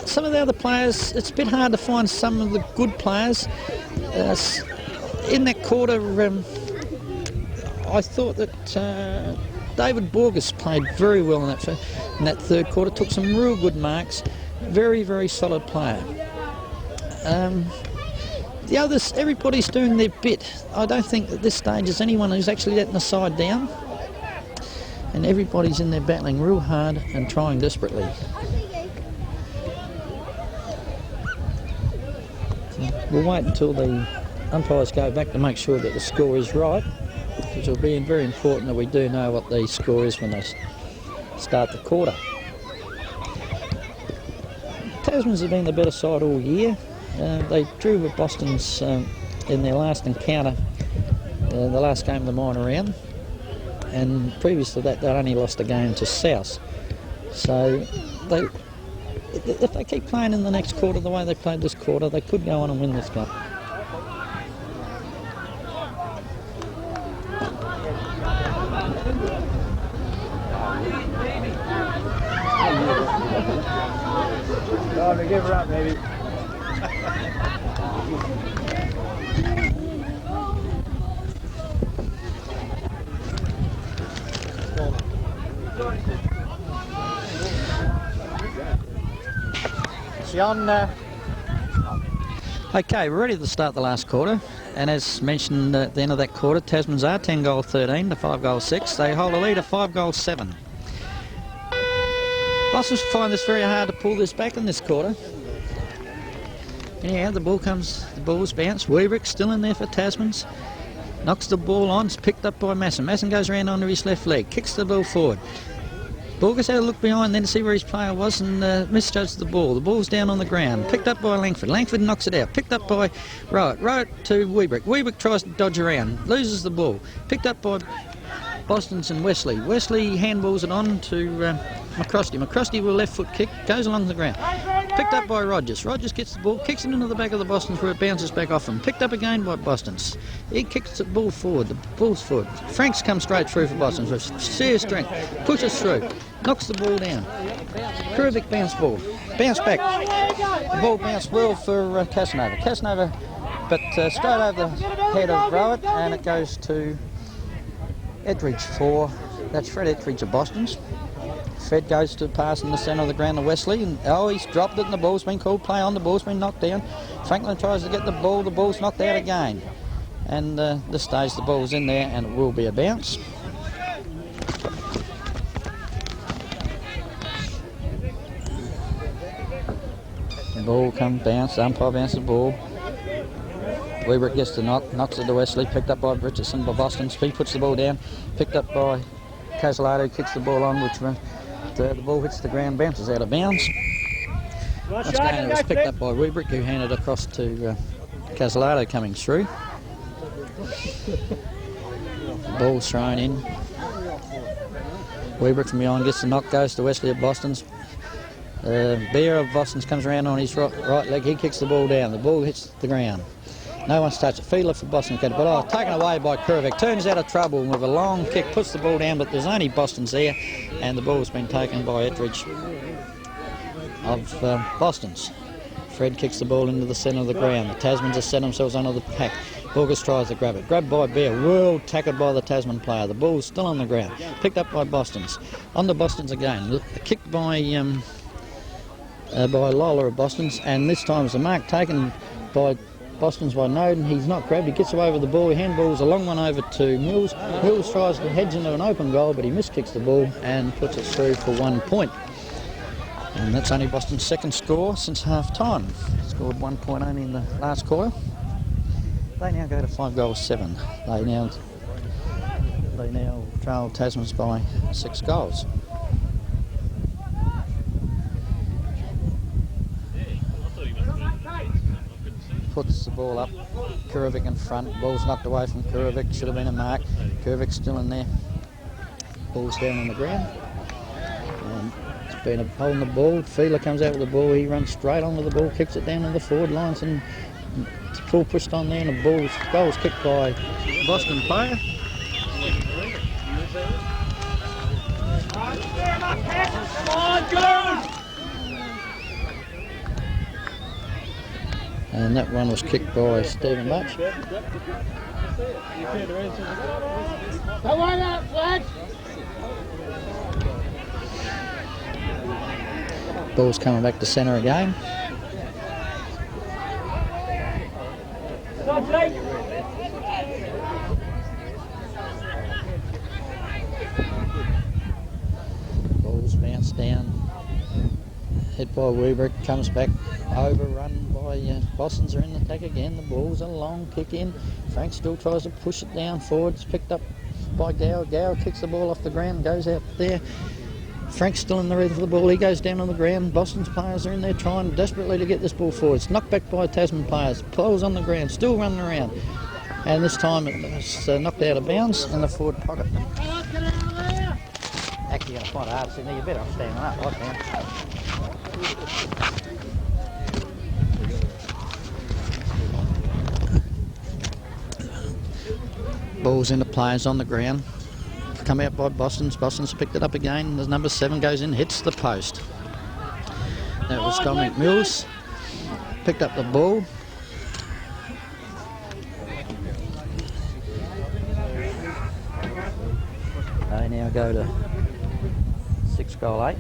Some of the other players, it's a bit hard to find some of the good players. In that quarter, I thought that David Borges played very well in that 3rd quarter, took some real good marks. Very, very solid player. The others, everybody's doing their bit. I don't think at this stage there's anyone who's actually letting the side down. And everybody's in there battling real hard and trying desperately. We'll wait until the umpires go back to make sure that the score is right, which will be very important that we do know what the score is when they start the quarter. Tasmans have been the better side all year. They drew with Boston's in their last encounter, the last game of the minor round, and previous to that they'd only lost a game to South. So if they keep playing in the next quarter the way they played this quarter, they could go on and win this game. Time to give her up, baby. Okay, we're ready to start the last quarter, and as mentioned at the end of that quarter, Tasmans are 10 goal 13 to 5 goal 6. They hold a lead of 5 goal 7. Boston's find this very hard to pull this back in this quarter. Anyhow, the ball's bounced. Wiebrecht still in there for Tasmans. Knocks the ball on, it's picked up by Masson. Masson goes around onto his left leg, kicks the ball forward. Borges had a look behind then to see where his player was and misjudged the ball. The ball's down on the ground, picked up by Langford. Langford knocks it out, picked up by Rowan. Rowan to Wiebrecht. Wiebrecht tries to dodge around, loses the ball. Picked up by Boston's and Wesley. Wesley handballs it on to McCrosty. McCrosty with a left foot kick, goes along the ground. Picked up by Rogers. Rogers gets the ball, kicks it into the back of the Bostons where it bounces back off him. Picked up again by Bostons. He kicks the ball forward. The ball's forward. Franks comes straight through for Bostons with sheer strength. Pushes through. Knocks the ball down. Kurovec bounce ball. Bounce back. The ball bounced well for Casanova. Casanova, but straight over the head of Bryant, and it goes to Ettridge for, that's Fred Ettridge of Boston's. Fred goes to pass in the centre of the ground to Wesley, and he's dropped it and the ball's been called play on, the ball's been knocked down. Franklin tries to get the ball's knocked out again. And this stage the ball's in there and it will be a bounce. The ball comes bounce, the umpire bounces the ball. Wiebrecht gets the knock, knocks it to Wesley, picked up by Richardson by Boston. He puts the ball down, picked up by Casanova, kicks the ball on, which the ball hits the ground, bounces out of bounds. Once again, it was picked up by Wiebrecht, who handed it across to Casanova coming through. The ball's thrown in. Wiebrecht from behind gets the knock, goes to Wesley of Boston's. Bear of Boston's comes around on his right leg, he kicks the ball down, the ball hits the ground. No one's touched it. Fielder for Boston, but taken away by Kurovec. Turns out of trouble with a long kick, puts the ball down, but there's only Boston's there, and the ball's been taken by Ettridge of Boston's. Fred kicks the ball into the centre of the ground. The Tasmans have set themselves under the pack. Borges tries to grab it. Grabbed by Bear. Well tackled by the Tasman player. The ball's still on the ground. Picked up by Boston's. On to Boston's again. Kicked by Lola of Boston's, and this time it's a mark taken by Boston's by Noden. He's not grabbed, he gets away with the ball, he handballs a long one over to Mills. Mills tries to hedge into an open goal, but he miskicks the ball and puts it through for 1 point. And that's only Boston's second score since half time. Scored 1 point only in the last quarter. They now go to 5 goals 7. They now trail Tasmans by 6 goals. puts the ball up. Kurovec in front. Ball's knocked away from Kurovec. Should have been a mark. Kurovec's still in there. Ball's down on the ground. And it's been holding the ball. Fiedler comes out with the ball. He runs straight onto the ball, kicks it down to the forward lines, and it's full pushed on there. And the goal's kicked by Boston player. Come on, Jones! And that one was kicked by Stephen Butch. Come on up, Vladge! Ball's coming back to centre again. Ball's bounced down. Hit by Wiebrecht, comes back, overrun by Boston's are in attack again. The ball's a long kick in. Frank still tries to push it down forward. It's picked up by Gower. Gower kicks the ball off the ground, goes out there. Frank's still in the rear of the ball. He goes down on the ground. Boston's players are in there trying desperately to get this ball forward. It's knocked back by Tasman players. Plows on the ground, still running around. And this time it's knocked out of bounds in the forward pocket. Actually going to find it hard, Sydney. You better off standing up right now. Ball's into players on the ground. Come out by Boston's. Boston's picked it up again. The number 7 goes in, hits the post. That was Dominic Mills. Picked up the ball. They now go to 6-8.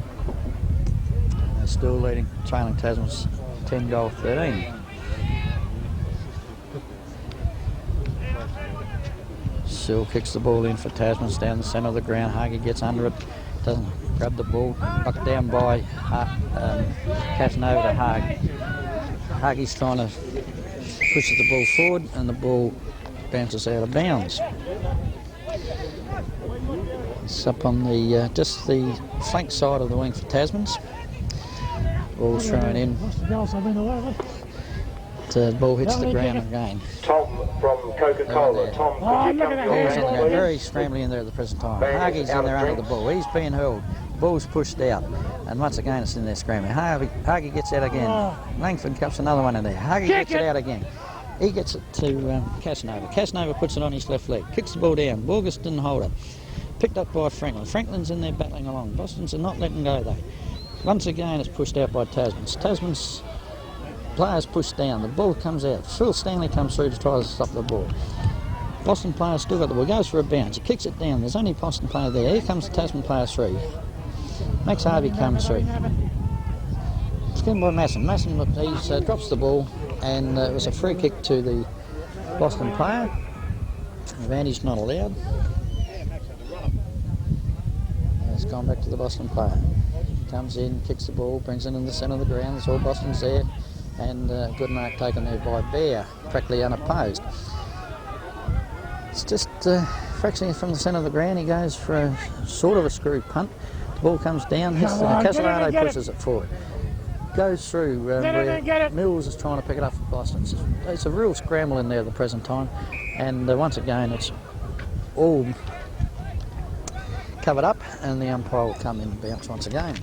They're still leading, trailing Tasmans 10-13. Sill kicks the ball in for Tasmans down the centre of the ground. Hage gets under it, doesn't grab the ball, knocked down by Casanova to Hage. Hage's trying to push the ball forward and the ball bounces out of bounds. It's up on the just the flank side of the wing for Tasmans. Ball's thrown in. The ball hits the ground again. Tom from Coca-Cola. Tom, could you come Ball's in down, there, please? very scrambly in there at the present time. Bang, Hage's out in there of under the drinks. ball. He's being hurled. Ball's pushed out. And once again it's in there scrambling. Hage gets out again. Langford cups another one in there. Hage gets it out again. He gets it to Casanova. Casanova puts it on his left leg. Kicks the ball down. Borges didn't hold it. Picked up by Franklin. Franklin's in there battling along. Boston's are not letting go though. Once again it's pushed out by Tasmans. Tasmans players push down, the ball comes out. Phil Stanley comes through to try to stop the ball. Boston player still got the ball, goes for a bounce, he kicks it down. There's only a Boston player there. Here comes the Tasman player through. Max Harvey comes through. It's given by Masson. Masson drops the ball, and it was a free kick to the Boston player. Advantage not allowed. And it's gone back to the Boston player. Comes in, kicks the ball, brings it in the centre of the ground. It's all Boston's there. And good mark taken there by Bear, practically unopposed. It's just fractionally from the centre of the ground. He goes for a sort of a screw punt. The ball comes down, hits Casanova, pushes it forward. Goes through where Mills is trying to pick it up for Boston. It's a real scramble in there at the present time. And once again, it's all covered up, and the umpire will come in and bounce once again.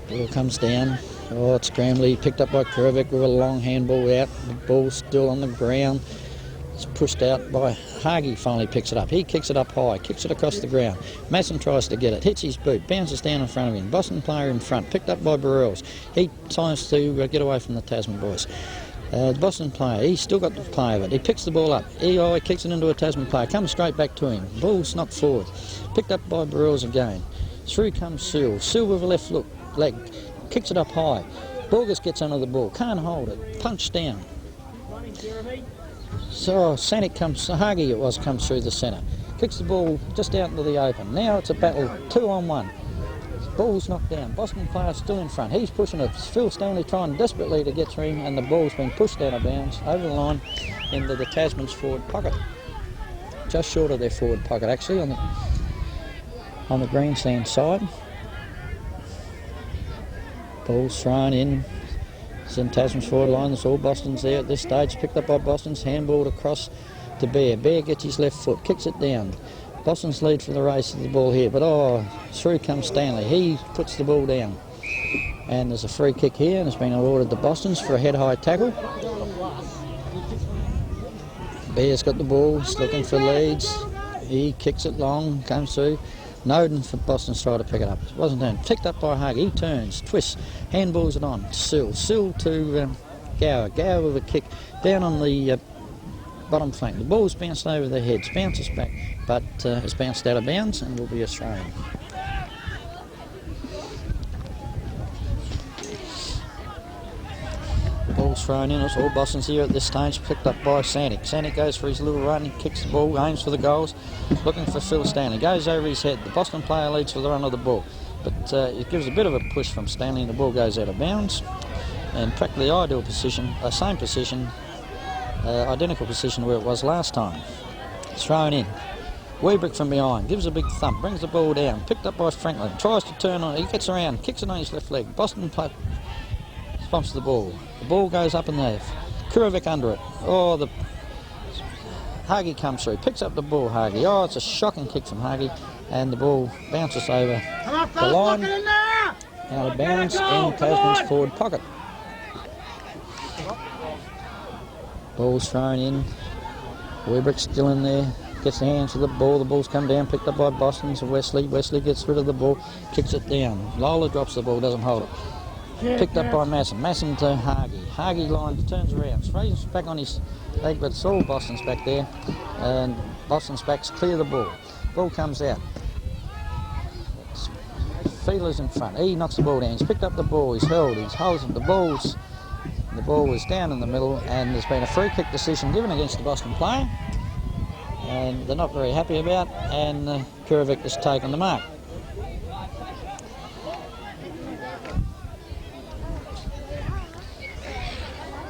Ball comes down. Oh, it's scrambly. Picked up by Kurovec with a long handball out. The ball's still on the ground. It's pushed out by Hage. Finally picks it up. He kicks it up high, kicks it across the ground. Masson tries to get it, hits his boot, bounces down in front of him. Boston player in front, picked up by Barelds. He tries to get away from the Tasman boys. The Boston player, he's still got the play of it. He picks the ball up. He kicks it into a Tasman player, comes straight back to him. Ball's knocked forward. Picked up by Barelds again. Through comes Sill. Sill with a left leg, kicks it up high. Borges gets under the ball, can't hold it, punched down. So Santic comes through the centre. Kicks the ball just out into the open. Now it's a battle, 2-on-1. Ball's knocked down. Boston player still in front. He's pushing it. Phil Stanley trying desperately to get through him, and the ball's been pushed out of bounds over the line into the Tasman's forward pocket. Just short of their forward pocket, actually, on the grandstand side. Ball's thrown in. It's in Tasman's forward line. There's all Boston's there at this stage. Picked up by Boston's. Handballed across to Bear. Bear gets his left foot. Kicks it down. Boston's lead for the race of the ball here. But through comes Stanley. He puts the ball down. And there's a free kick here. And it's been awarded to Boston's for a head-high tackle. Bear's got the ball. He's looking for leads. He kicks it long. Comes through. Noden for Boston's try to pick it up. It wasn't done. Picked up by Hage. He turns, twists, handballs it on. Sill to Gower. Gower with a kick down on the bottom flank. The ball's bounced over their heads, bounces back, but it's bounced out of bounds and will be Australian. Ball's thrown in. It's all Boston's here at this stage. Picked up by Santic. Santic goes for his little run, kicks the ball, aims for the goals, looking for Phil Stanley. Goes over his head. The Boston player leads for the run of the ball, but it gives a bit of a push from Stanley and the ball goes out of bounds. And practically ideal position, same position, identical position where it was last time. It's thrown in. Wiebrecht from behind, gives a big thump, brings the ball down, picked up by Franklin, tries to turn on, he gets around, kicks it on his left leg. Boston bumps the ball. The ball goes up in there. Kurovec under it. The Hage comes through, picks up the ball, Hage. It's a shocking kick from Hage, and the ball bounces over the line, out of bounds in Tasman's forward pocket. Ball's thrown in. Wiebrecht's still in there. Gets the hands of the ball. The ball's come down, picked up by Boston's Wesley. Wesley gets rid of the ball, kicks it down. Lola drops the ball, doesn't hold it. Picked up by Masson. Masson to Hage. Hage lines, turns around, sprays back on his leg, but it's all Boston's back there. And Boston's backs clear the ball. Ball comes out. Feeler's in front. He knocks the ball down. He's picked up the ball. He's held. He's holding the balls. The ball was down in the middle, and there's been a free kick decision given against the Boston player, and they're not very happy about, and Kurovec has taken the mark.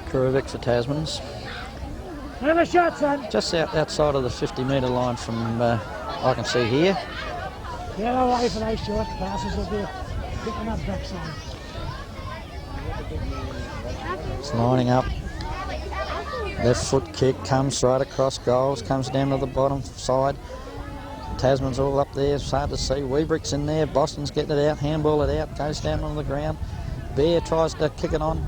Kurovec for Tasmans. Have a shot, son. Just outside of the 50-metre line from I can see here. Get away for those short passes if you're picking up backside. It's lining up. Left foot kick comes right across goals, comes down to the bottom side. Tasman's all up there, it's hard to see. Wiebrecht's in there, Boston's getting it out, handball it out, goes down on the ground. Bear tries to kick it on.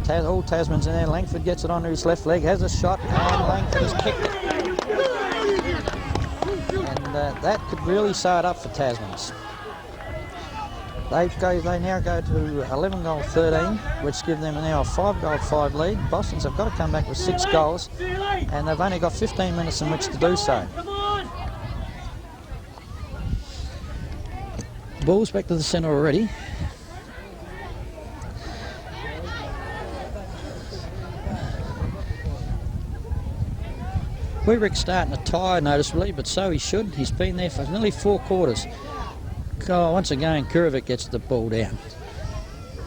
All Tasman's in there. Langford gets it onto his left leg, has a shot, and Langford has kicked it. And that could really sew it up for Tasmans. They now go to 11 goal 13, which gives them now a 5 goal 5 lead. Boston's have got to come back with 6 goals, and they've only got 15 minutes in which to do so. Ball's back to the centre already. Wiebrecht's starting to tire noticeably, but so he should. He's been there for nearly 4 quarters. Once again, Kurovec gets the ball down.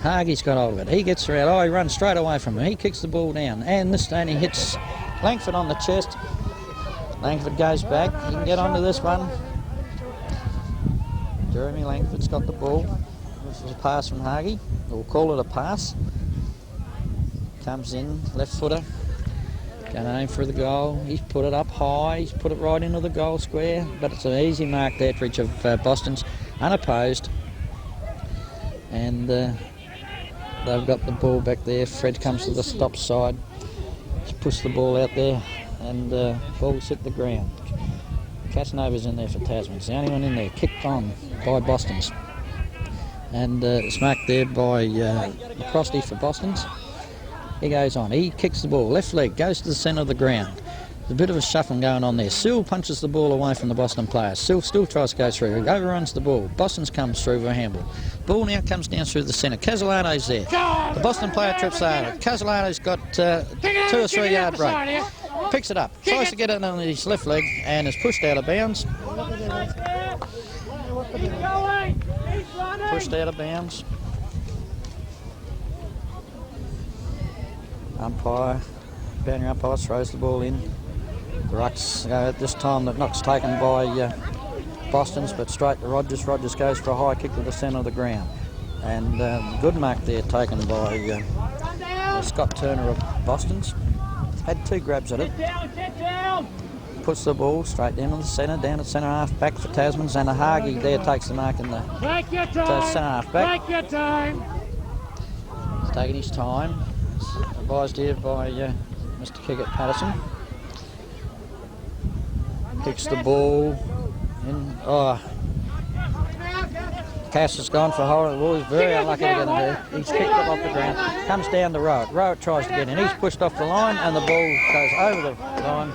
Hage's got hold of it. He gets around. He runs straight away from him. He kicks the ball down. And this time he hits Langford on the chest. Langford goes back. He can get onto this one. Jeremy Langford's got the ball. This is a pass from Hage. We'll call it a pass. Comes in, left footer. Going to aim for the goal. He's put it up high. He's put it right into the goal square. But it's an easy mark to Ettridge of Boston's, unopposed. And they've got the ball back there. Fred comes to the stop side. He's pushed the ball out there, and ball's hit the ground. Casanova's in there for Tasmans. The only one in there. Kicked on by Boston's. And it's marked there by Crosty for Boston's. He goes on. He kicks the ball. Left leg goes to the centre of the ground. There's a bit of a shuffling going on there. Sill punches the ball away from the Boston player. Sill still tries to go through. He overruns the ball. Boston's comes through with a handball. Ball now comes down through the centre. Casalano's there. The Boston player trips over. Casalano's got 2 or 3 yard break. Picks it up. Tries to get it on his left leg and is pushed out of bounds. Pushed out of bounds. Boundary umpire throws the ball in. The ruck's this time the knock's taken by Boston's, but straight to Rogers. Rogers goes for a high kick to the centre of the ground. And good mark there taken by Scott Turner of Boston's. Had 2 grabs at it. Get down! Puts the ball straight down to the centre, down to centre half back for Tasmans, and Hage there takes the mark in the centre half back. Take your time. He's taking his time. It's advised here by Mr. Kickett Patterson. Kicks the ball in. Oh, Cass has gone for holding the ball. He's very unlucky to get in there. He's kicked it off the ground. Comes down to Rowett. Rowett tries to get in. He's pushed off the line, and the ball goes over the line.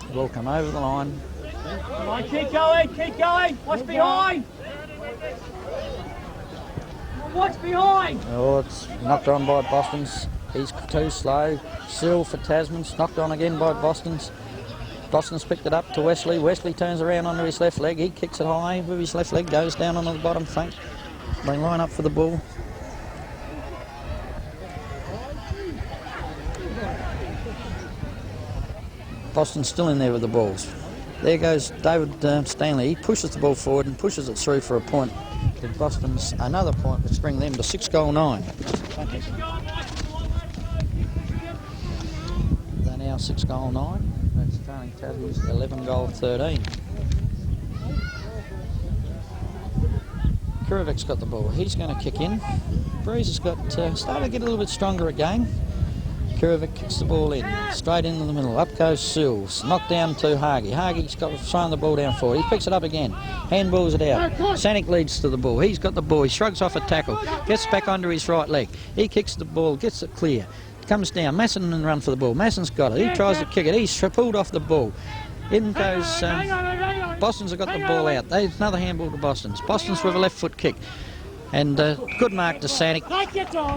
The ball come over the line. Come on, keep going, keep going. What's behind? What's behind? Oh, it's knocked on by Boston's. He's too slow. Sill for Tasmans. Knocked on again by Boston's. Boston's picked it up to Wesley. Wesley turns around onto his left leg. He kicks it high with his left leg. Goes down onto the bottom flank. They line up for the ball. Boston's still in there with the balls. There goes David Stanley. He pushes the ball forward and pushes it through for a point. Give Boston's another point, which brings them to 6-9. They're now 6-9. That's trailing Tasmans 11-13. Kurovec's got the ball. He's going to kick in. Breeze has got started to get a little bit stronger again. Kurovec kicks the ball in, straight into the middle. Up goes Sills, knocked down to Hage. Hage's got thrown the ball down forward. He picks it up again, handballs it out. Santic leads to the ball. He's got the ball. He shrugs off a tackle, gets back onto his right leg. He kicks the ball, gets it clear. Comes down, Masson and run for the ball. Masson's got it. He tries to kick it. He's pulled off the ball. In goes Boston's have got the ball out. There's another handball to Boston's. Boston's with a left foot kick. And good mark to Santic.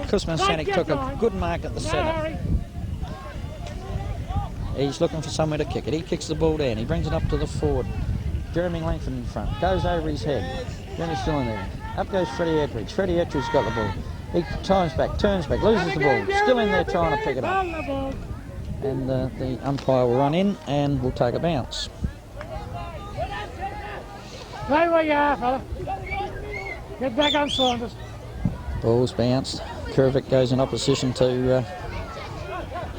Kuzma Santic took a good mark at the centre. He's looking for somewhere to kick it. He kicks the ball down. He brings it up to the forward. Jeremy Langford in front. Goes over his head. Jeremy's still in there. Up goes Freddie Ettridge. Freddie Ettridge's got the ball. He turns back, loses the ball. Still in there trying to pick it up. And the umpire will run in and will take a bounce. Right where you are, fella. Get back on Saunders. Ball's bounced. Kurovec goes in opposition to...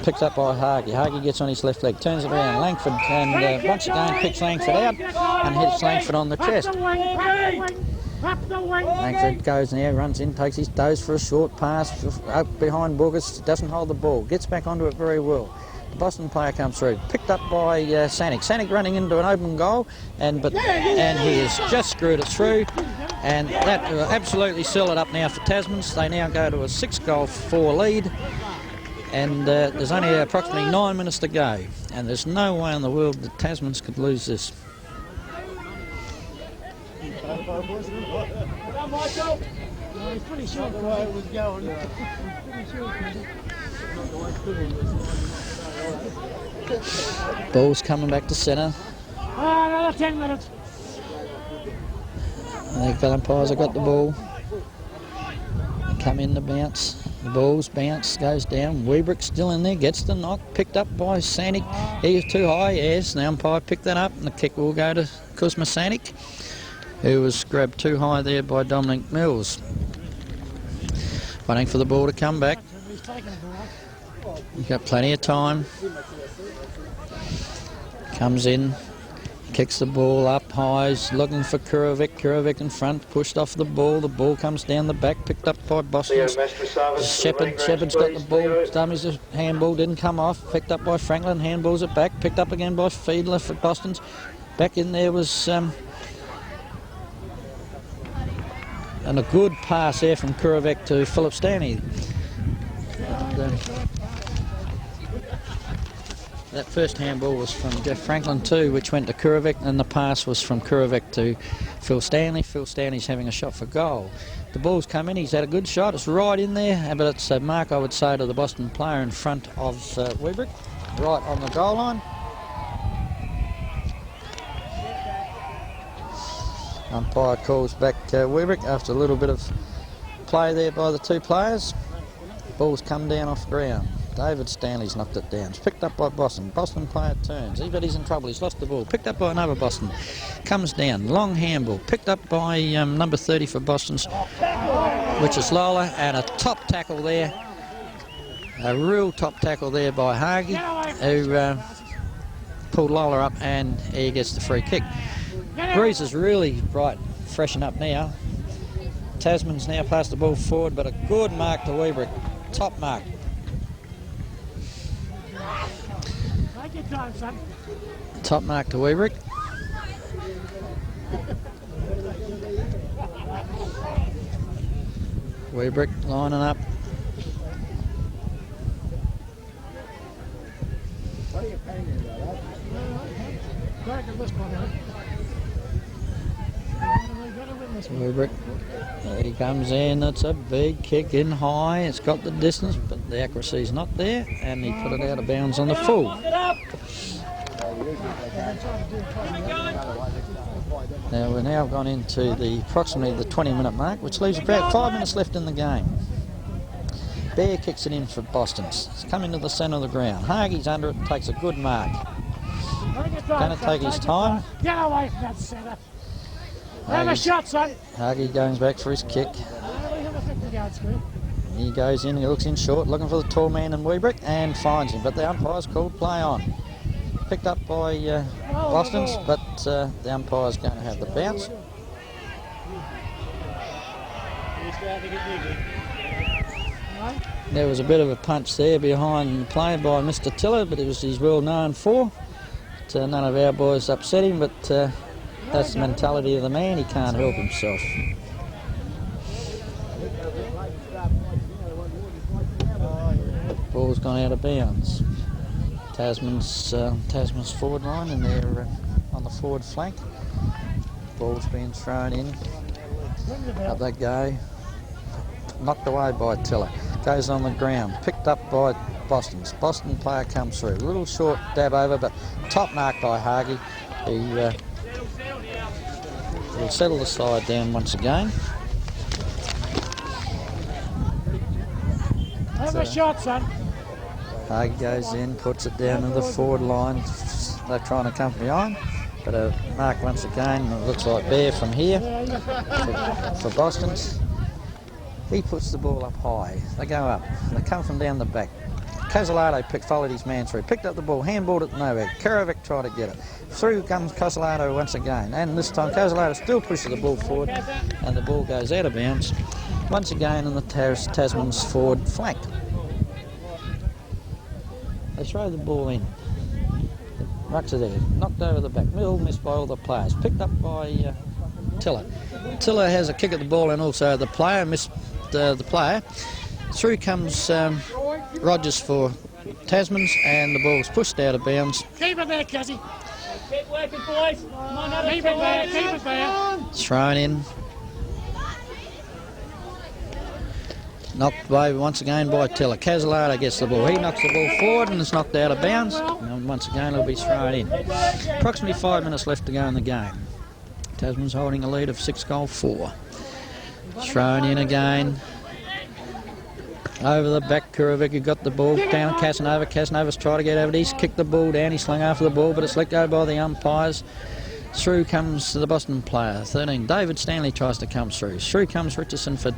picked up by Hage. Hage gets on his left leg, turns it around. Langford, and once again picks Langford out and hits Langford on the chest. Langford goes now, runs in, takes his toes for a short pass, up behind Bourgas, doesn't hold the ball, gets back onto it very well. The Boston player comes through, picked up by Santic. Santic running into an open goal, and he has just screwed it through, and that will absolutely seal it up now for Tasmans. They now go to a 6-4 lead. And there's only approximately 9 minutes to go, and there's no way in the world that Tasmans could lose this. He's pretty sure the way it was going. Ball's coming back to centre. Another 10 minutes. The umpires have got the ball. They come in to bounce. The ball's bounce, goes down. Wiebrecht still in there, gets the knock, picked up by Santic. He was too high, yes. The umpire picked that up, and the kick will go to Kuzma Santic, who was grabbed too high there by Dominic Mills. Waiting for the ball to come back. You've got plenty of time. Comes in, kicks the ball up high, he's looking for Kurovec. Kurovec in front, pushed off the ball. The ball comes down the back, picked up by Boston. Shepherd's got the ball, dummies the handball, didn't come off. Picked up by Franklin, handballs it back, picked up again by Fiedler for Boston's. Back in there was... and a good pass there from Kurovec to Philip Stanley. That first handball was from Jeff Franklin too, which went to Kurovec, and the pass was from Kurovec to Phil Stanley. Phil Stanley's having a shot for goal. The ball's come in, he's had a good shot, it's right in there, but it's a mark, I would say, to the Boston player in front of Wiebrecht, right on the goal line. Umpire calls back Wiebrecht after a little bit of play there by the two players. Ball's come down off the ground. David Stanley's knocked it down. It's picked up by Boston. Boston player turns. But he's in trouble. He's lost the ball. Picked up by another Boston. Comes down. Long handball. Picked up by number 30 for Boston's, which is Lola. And a top tackle there. A real top tackle there by Hage, who pulled Lola up, and he gets the free kick. Grizz is really right, freshen up now. Tasmans now pass the ball forward, but a good mark to Wiebrecht. Top mark. Take your time, son. Top mark to Wiebrecht. Wiebrecht lining up. Wiebrecht, there he comes in. It's a big kick in high. It's got the distance, but the accuracy's not there, and he put it out of bounds on the full. Now we're now gone into the approximately the 20-minute mark, which leaves about 5 minutes left in the game. Bear kicks it in for Boston's. It's coming to the centre of the ground. Hage's under it and takes a good mark. Going to take his time. Get away from that centre. Have a shot, son. Hage goes back for his kick. He goes in, he looks in short, looking for the tall man in Wiebrecht, and finds him. But the umpire's called play on. Picked up by Boston's, but the umpire's going to have the bounce. There was a bit of a punch there behind the play by Mr. Tiller, but it was he's well known for. None of our boys upset him, but that's the mentality of the man. He can't help himself. Ball's gone out of bounds. Tasman's forward line, and they're on the forward flank. Ball's being thrown in. Up they go. Knocked away by Tiller. Goes on the ground. Picked up by Boston's. Boston player comes through. A little short dab over, but top mark by Hage. He'll settle the side down once again. Have a shot, son. Hage goes in, puts it down to the forward line. They're trying to come behind, but a mark once again. It looks like Bear from here for Boston's. He puts the ball up high. They go up. They come from down the back. Casanova followed his man through. Picked up the ball, handballed it nowhere. Kurovec tried to get it. Through comes Casanova once again. And this time Casanova still pushes the ball forward, and the ball goes out of bounds. Once again on the Tasman's forward flank. They throw the ball in. Rucks are there. Knocked over the back. Middle missed by all the players. Picked up by Tiller. Tiller has a kick at the ball, and also the player missed the player. Through comes Rogers for Tasmans, and the ball's pushed out of bounds. Keep it there, Cassie. Keep working, boys. Come on, Keep it there, keep it there. Thrown in. Knocked away once again by Tiller. Casanova gets the ball. He knocks the ball forward and it's knocked out of bounds. And once again it'll be thrown in. Approximately 5 minutes left to go in the game. Tasman's holding a lead of 6-4. Thrown in again. Over the back, Kurovec got the ball down. Casanova. Casanova's tried to get over it. He's kicked the ball down. He slung after the ball, but it's let go by the umpires. Through comes the Boston player, 13. David Stanley tries to come through. Through comes Richardson for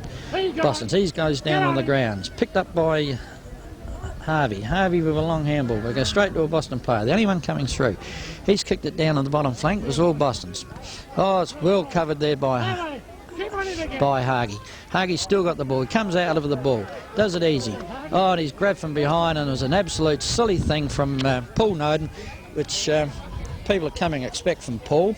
Boston. He goes down on the grounds. Picked up by Harvey. Harvey with a long handball. They go straight to a Boston player. The only one coming through. He's kicked it down on the bottom flank. It was all Boston's. Oh, it's well covered there by Hage. Hage's still got the ball. He comes out of the ball. Does it easy. Oh, and he's grabbed from behind, and it was an absolute silly thing from Paul Noden, which people are coming expect from Paul.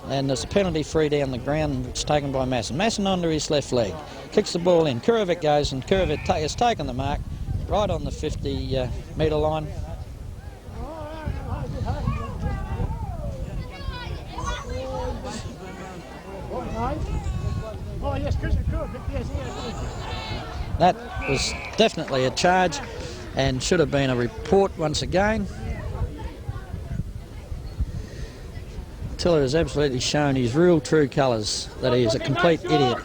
And there's a penalty free down the ground, which is taken by Masson. Masson onto his left leg. Kicks the ball in. Kurovec goes, and Kurovec has taken the mark right on the 50-metre line. That was definitely a charge and should have been a report once again. Tiller has absolutely shown his real true colours, that he is a complete idiot.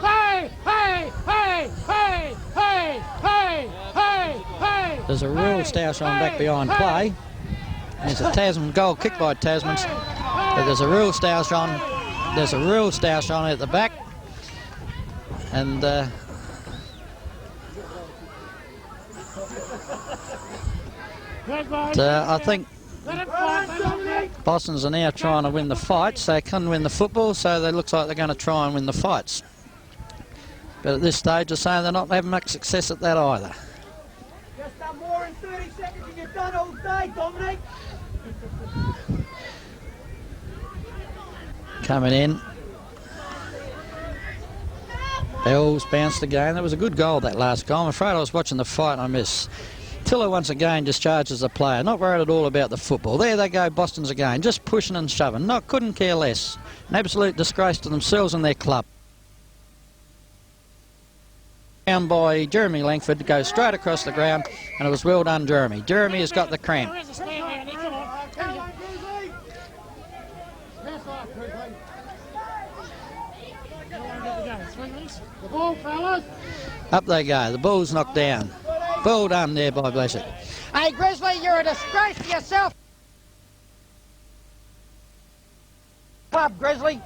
Hey! Hey! Hey, hey, hey, hey, hey, hey, hey. There's a real stoush on back behind play. There's a Tasman goal kick by Tasmans. But there's a real stoush on. There's a real stoush on at the back. And I think Boston's are now trying to win the fights. They couldn't win the football, so it looks like they're going to try and win the fights. But at this stage, they're saying they're not having much success at that either. Just done more in 30 seconds and you're done all day, Dominic. Coming in. Bells bounced again. That was a good goal, that last goal. I'm afraid I was watching the fight and I missed. Tiller once again discharges the player. Not worried at all about the football. There they go, Boston's again. Just pushing and shoving. Couldn't care less. An absolute disgrace to themselves and their club. Down by Jeremy Langford to go straight across the ground, and it was well done, Jeremy. Jeremy has got the cramp. The ball, fellas. Up they go. The ball's knocked down. Well done there by Blessed. Hey, Grizzly, you're a disgrace to yourself. Club, Grizzly.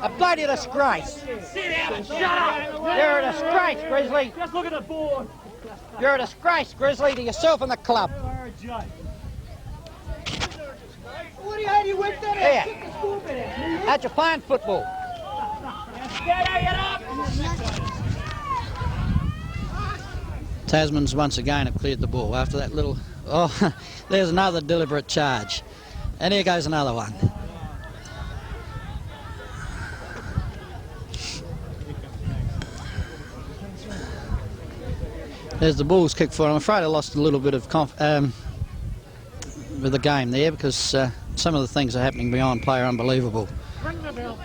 A bloody disgrace. Sit down and shut up. You're a disgrace, Grizzly. Just look at the board. You're a disgrace, Grizzly, to yourself and the club. What do you had you whipped that Here. out? Kick the score bit out. Out, you're playing football. Get up. Tasmans once again have cleared the ball after that little... Oh, there's another deliberate charge. And here goes another one. There's the Bulls kick for it. I'm afraid I lost a little bit of with the game there because some of the things that are happening behind play are unbelievable. Ring the bell.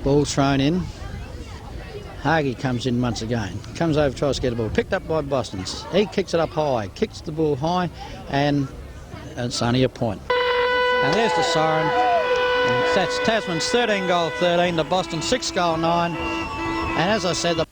Ball's thrown in. Hage comes in once again. Comes over, tries to get the ball. Picked up by Boston's. He kicks it up high. Kicks the ball high, and it's only a point. And there's the siren. And that's Tasman's 13 goal 13 to Boston 6 goal 9. And as I said, the